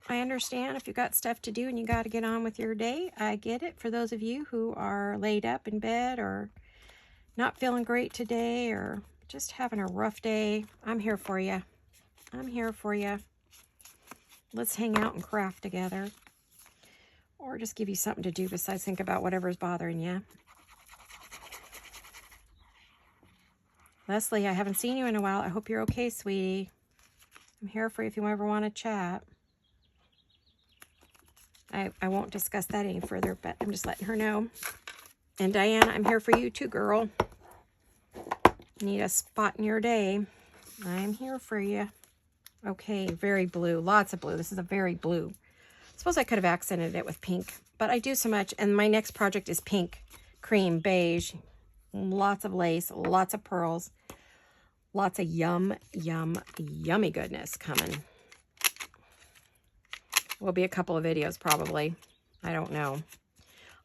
I understand if you've got stuff to do and you got to get on with your day. I get it. For those of you who are laid up in bed or not feeling great today or just having a rough day, I'm here for you. I'm here for you. Let's hang out and craft together. Or just give you something to do besides think about whatever's bothering you. Leslie, I haven't seen you in a while. I hope you're okay, sweetie. I'm here for you if you ever want to chat. I won't discuss that any further, but I'm just letting her know. And Diana, I'm here for you too, girl. Need a spot in your day. I'm here for you. Okay, very blue. Lots of blue. This is a very blue. I suppose I could have accented it with pink, but I do so much. And my next project is pink, cream, beige. Lots of lace, lots of pearls. Lots of yummy goodness coming. Will be a couple of videos probably. I don't know.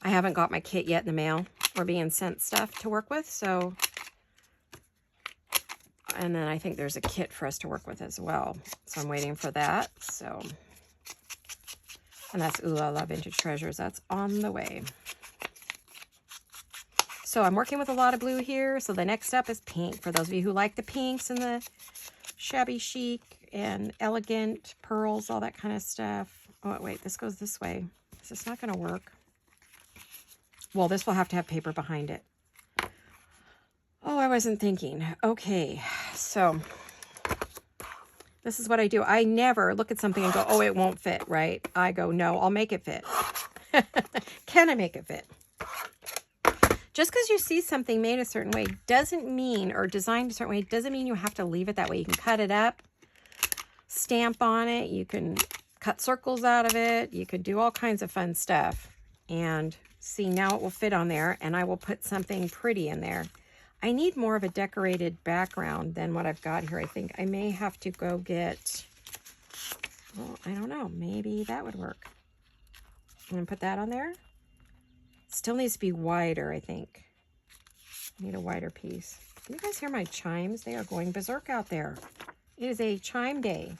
I haven't got my kit yet in the mail. We're being sent stuff to work with, so. And then I think there's a kit for us to work with as well. So I'm waiting for that, so. And that's Ooh La La Vintage Treasures. That's on the way. So I'm working with a lot of blue here. So the next up is pink. For those of you who like the pinks and the shabby chic and elegant pearls, all that kind of stuff. Oh, wait, this goes this way. Is this not going to work? Well, this will have to have paper behind it. Oh, I wasn't thinking. Okay, so This is what I do. I never look at something and go, oh, it won't fit, right? I go, no, I'll make it fit. Can I make it fit? Just because you see something made a certain way doesn't mean, or designed a certain way, doesn't mean you have to leave it that way. You can cut it up, stamp on it. You can cut circles out of it. You could do all kinds of fun stuff. And see, now it will fit on there, and I will put something pretty in there. I need more of a decorated background than what I've got here. I think I may have to go get, well, I don't know, maybe that would work. I'm gonna put that on there. Still needs to be wider, I think. I need a wider piece. Can you guys hear my chimes? They are going berserk out there. It is a chime day.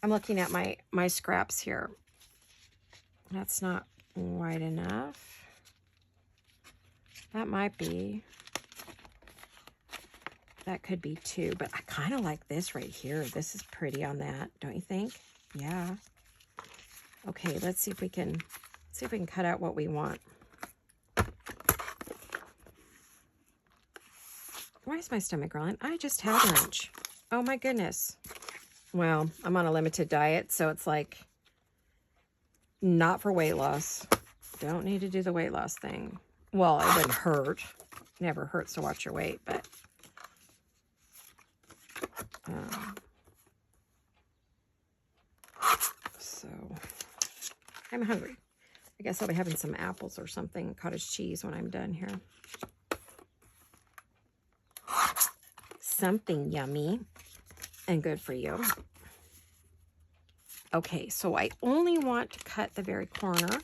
I'm looking at my scraps here. That's not wide enough. That might be. That could be too, but I kind of like this right here. This is pretty on that, don't you think? Yeah. Okay, let's see if we can cut out what we want. Why is my stomach growling? I just had lunch. Oh my goodness. Well, I'm on a limited diet, so it's like not for weight loss. Don't need to do the weight loss thing. Well, it wouldn't hurt. Never hurts to watch your weight, but so I'm hungry. I guess I'll be having some apples or something, cottage cheese when I'm done here. Something yummy and good for you. Okay, so I only want to cut the very corner.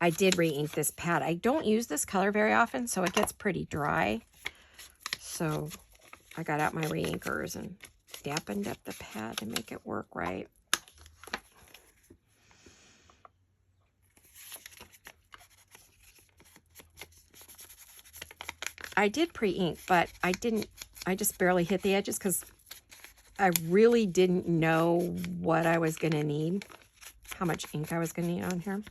I did re-ink this pad. I don't use this color very often, so it gets pretty dry. So I got out my re-inkers and dampened up the pad to make it work right. I did pre-ink, but I just barely hit the edges because I really didn't know what I was going to need, how much ink I was going to need on here.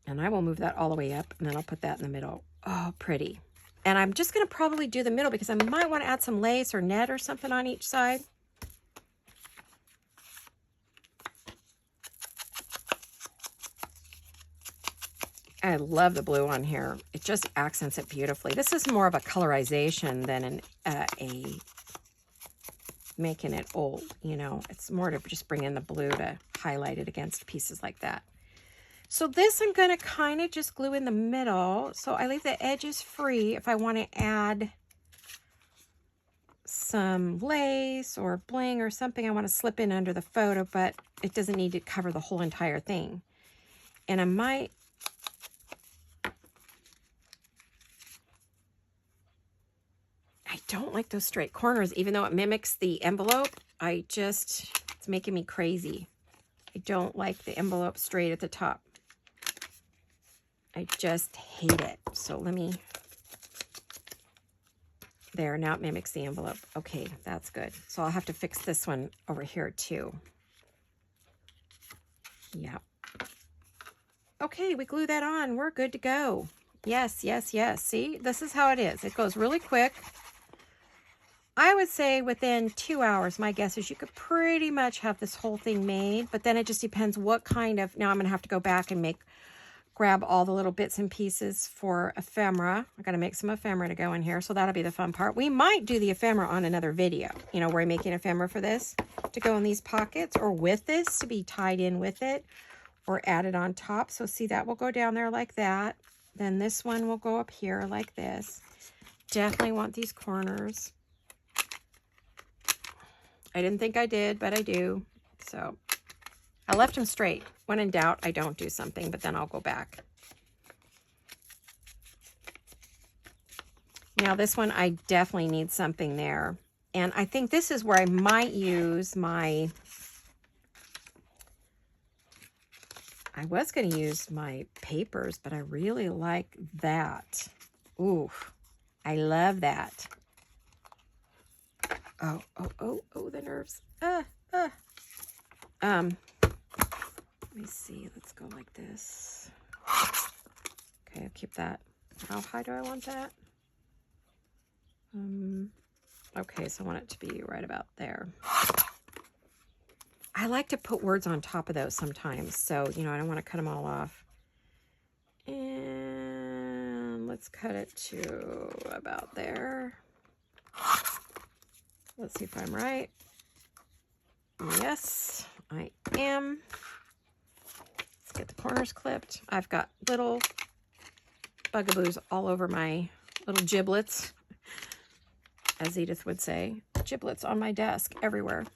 And I will move that all the way up, and then I'll put that in the middle. Oh, pretty. And I'm just going to probably do the middle because I might want to add some lace or net or something on each side. I love the blue on here. It just accents it beautifully. This is more of a colorization than making it old, you know. It's more to just bring in the blue to highlight it against pieces like that. So this I'm going to kind of just glue in the middle. So I leave the edges free if I want to add some lace or bling or something I want to slip in under the photo, but it doesn't need to cover the whole entire thing. And I might... I don't like those straight corners, even though it mimics the envelope. It's making me crazy. I don't like the envelope straight at the top. I just hate it. So let me, there, now it mimics the envelope. Okay, that's good. So I'll have to fix this one over here too. Yeah. Okay, we glue that on. We're good to go. Yes, yes, yes. See, this is how it is. It goes really quick. I would say within 2 hours, my guess is you could pretty much have this whole thing made, but then it just depends what kind of, now I'm going to have to go back and grab all the little bits and pieces for ephemera. I got to make some ephemera to go in here, so that'll be the fun part. We might do the ephemera on another video, you know, where I'm making ephemera for this to go in these pockets, or with this to be tied in with it, or added on top. So see, that will go down there like that. Then this one will go up here like this. Definitely want these corners. I didn't think I did, but I do. So I left them straight. When in doubt, I don't do something, but then I'll go back. Now this one, I definitely need something there. And I think this is where I might use my, I was going to use my papers, but I really like that. Ooh, I love that. Oh, the nerves. Let me see. Let's go like this. Okay, I'll keep that. How high do I want that? Okay, so I want it to be right about there. I like to put words on top of those sometimes, so, you know, I don't want to cut them all off. And let's cut it to about there. Let's see if I'm right. Yes, I am. Let's get the corners clipped. I've got little bugaboos all over my little giblets, as Edith would say. Giblets on my desk everywhere.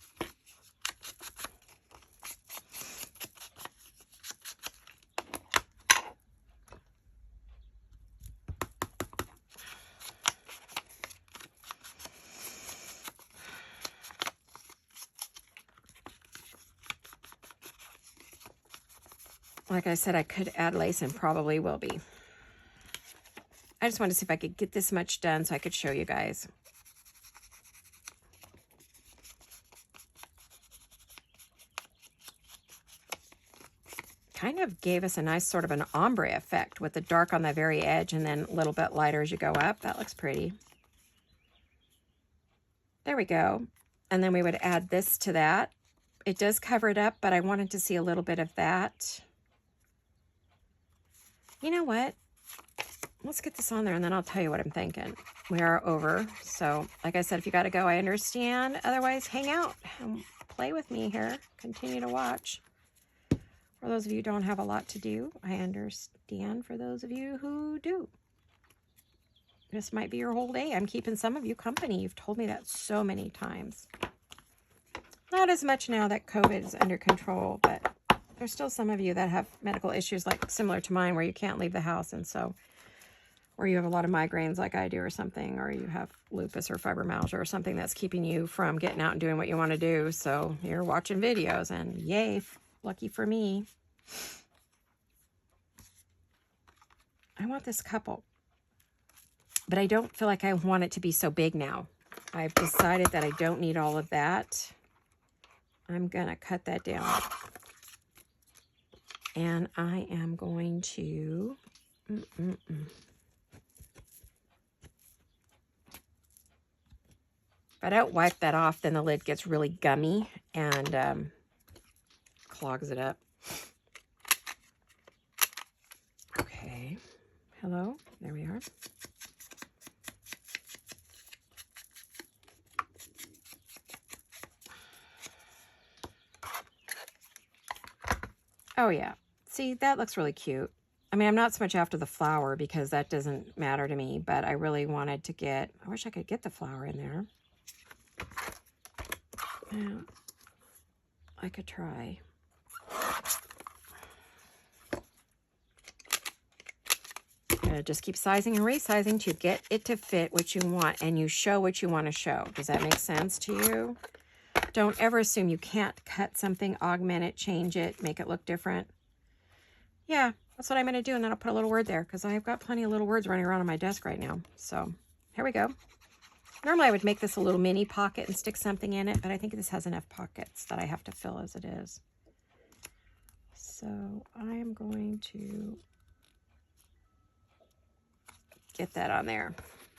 Like I said, I could add lace and probably will be. I just wanted to see if I could get this much done so I could show you guys. Kind of gave us a nice sort of an ombre effect with the dark on the very edge and then a little bit lighter as you go up. That looks pretty. There we go. And then we would add this to that. It does cover it up, but I wanted to see a little bit of that. You know what? Let's get this on there and then I'll tell you what I'm thinking. We are over. So like I said, if you got to go, I understand. Otherwise, hang out and play with me here. Continue to watch. For those of you who don't have a lot to do, I understand. For those of you who do, this might be your whole day. I'm keeping some of you company. You've told me that so many times. Not as much now that COVID is under control, but there's still some of you that have medical issues like similar to mine where you can't leave the house, and so, or you have a lot of migraines like I do or something, or you have lupus or fibromyalgia or something that's keeping you from getting out and doing what you want to do. So you're watching videos and yay, lucky for me. I want this couple, but I don't feel like I want it to be so big now. I've decided that I don't need all of that. I'm going to cut that down. And I am going to... If I don't wipe that off, then the lid gets really gummy and clogs it up. Okay. Hello. There we are. Oh, yeah. See, that looks really cute. I mean, I'm not so much after the flower because that doesn't matter to me, but I really wanted to get... I wish I could get the flower in there. Yeah, I could try. Just keep sizing and resizing to get it to fit what you want, and you show what you want to show. Does that make sense to you? Don't ever assume you can't cut something, augment it, change it, make it look different. Yeah, that's what I'm going to do, and then I'll put a little word there because I've got plenty of little words running around on my desk right now. So here we go. Normally I would make this a little mini pocket and stick something in it, but I think this has enough pockets that I have to fill as it is. So I am going to get that on there.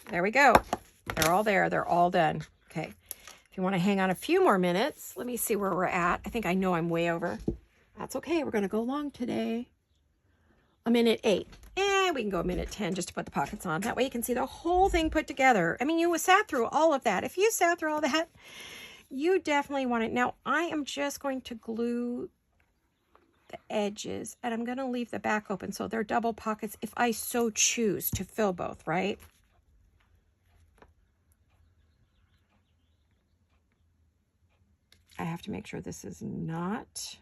There we go. They're all there. They're all done. Okay. If you want to hang on a few more minutes, let me see where we're at. I think I know I'm way over. That's okay. We're going to go long today. A minute 8. And we can go a minute 10 just to put the pockets on. That way you can see the whole thing put together. I mean, you sat through all of that. If you sat through all that, you definitely want it. Now, I am just going to glue the edges, and I'm going to leave the back open so they're double pockets if I so choose to fill both, right? I have to make sure this is not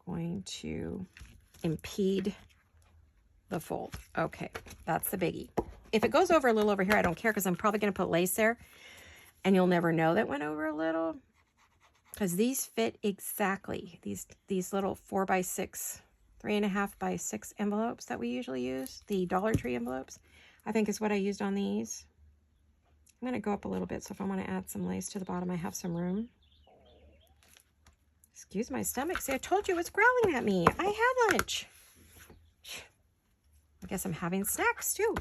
going to impede the fold. Okay, that's the biggie. If it goes over a little over here, I don't care because I'm probably going to put lace there, and you'll never know that went over a little because these fit exactly. These little 4x6, 3.5x6 envelopes that we usually use, the Dollar Tree envelopes, I think is what I used on these. I'm going to go up a little bit, so if I want to add some lace to the bottom, I have some room. Excuse my stomach. See, I told you it was growling at me. I had lunch. I guess I'm having snacks too.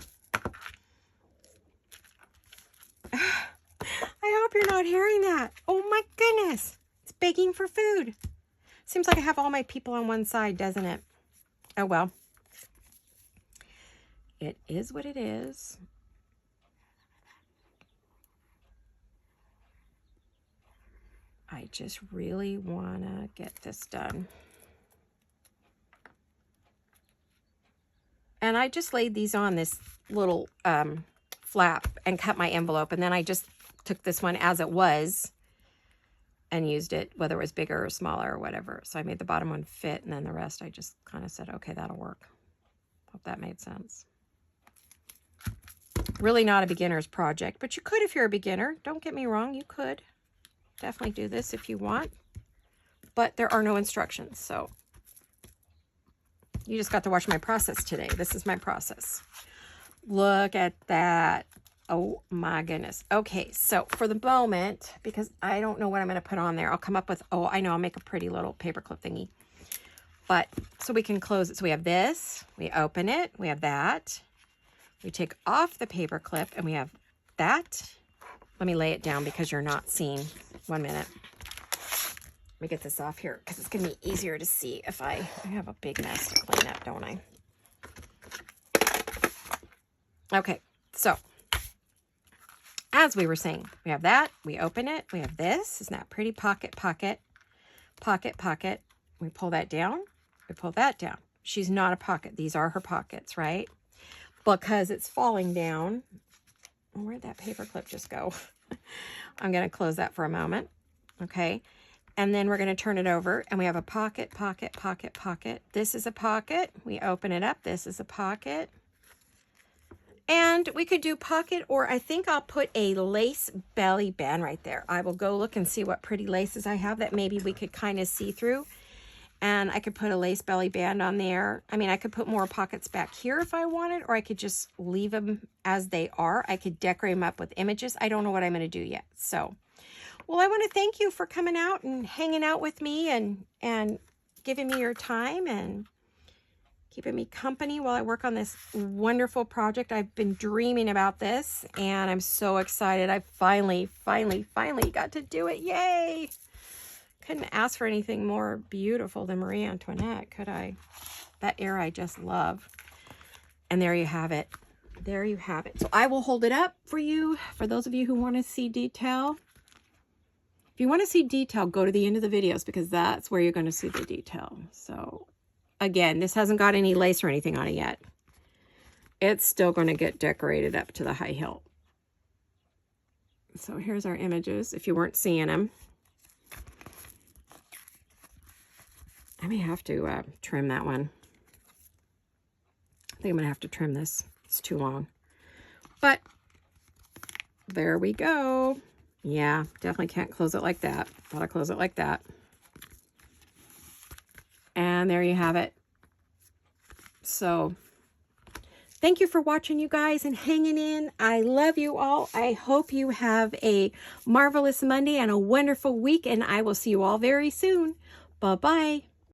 I hope you're not hearing that. Oh my goodness. It's begging for food. Seems like I have all my people on one side, doesn't it? Oh well. It is what it is. I just really want to get this done. And I just laid these on this little flap and cut my envelope. And then I just took this one as it was and used it, whether it was bigger or smaller or whatever. So I made the bottom one fit, and then the rest I just kind of said, okay, that'll work. Hope that made sense. Really not a beginner's project, but you could if you're a beginner. Don't get me wrong, you could. Definitely do this if you want, but there are no instructions, so you just got to watch my process today. This is my process. Look at that. Oh my goodness. Okay, so for the moment, because I don't know what I'm going to put on there, I'll come up with, oh, I know, I'll make a pretty little paperclip thingy. But so we can close it. So we have this, we open it, we have that. We take off the paper clip and we have that. Let me lay it down because you're not seeing. 1 minute. Let me get this off here because it's going to be easier to see if I have a big mess to clean up, don't I? Okay, so as we were saying, we have that. We open it. We have this. Isn't that pretty? Pocket, pocket, pocket, pocket. We pull that down. We pull that down. She's not a pocket. These are her pockets, right? Because it's falling down. Where'd that paper clip just go? I'm going to close that for a moment. Okay. And then we're going to turn it over and we have a pocket, pocket, pocket, pocket. This is a pocket. We open it up. This is a pocket. And we could do pocket, or I think I'll put a lace belly band right there. I will go look and see what pretty laces I have that maybe we could kind of see through. And I could put a lace belly band on there. I mean, I could put more pockets back here if I wanted, or I could just leave them as they are. I could decorate them up with images. I don't know what I'm going to do yet. So, well, I want to thank you for coming out and hanging out with me and giving me your time and keeping me company while I work on this wonderful project. I've been dreaming about this, and I'm so excited. I finally got to do it. Yay! Couldn't ask for anything more beautiful than Marie Antoinette, could I? That era I just love. And there you have it. There you have it. So I will hold it up for you, for those of you who want to see detail. If you want to see detail, go to the end of the videos because that's where you're going to see the detail. So again, this hasn't got any lace or anything on it yet. It's still going to get decorated up to the high hilt. So here's our images if you weren't seeing them. I may have to trim that one. I think I'm going to have to trim this. It's too long. But there we go. Yeah, definitely can't close it like that. Gotta close it like that. And there you have it. So thank you for watching, you guys, and hanging in. I love you all. I hope you have a marvelous Monday and a wonderful week, and I will see you all very soon. Bye-bye.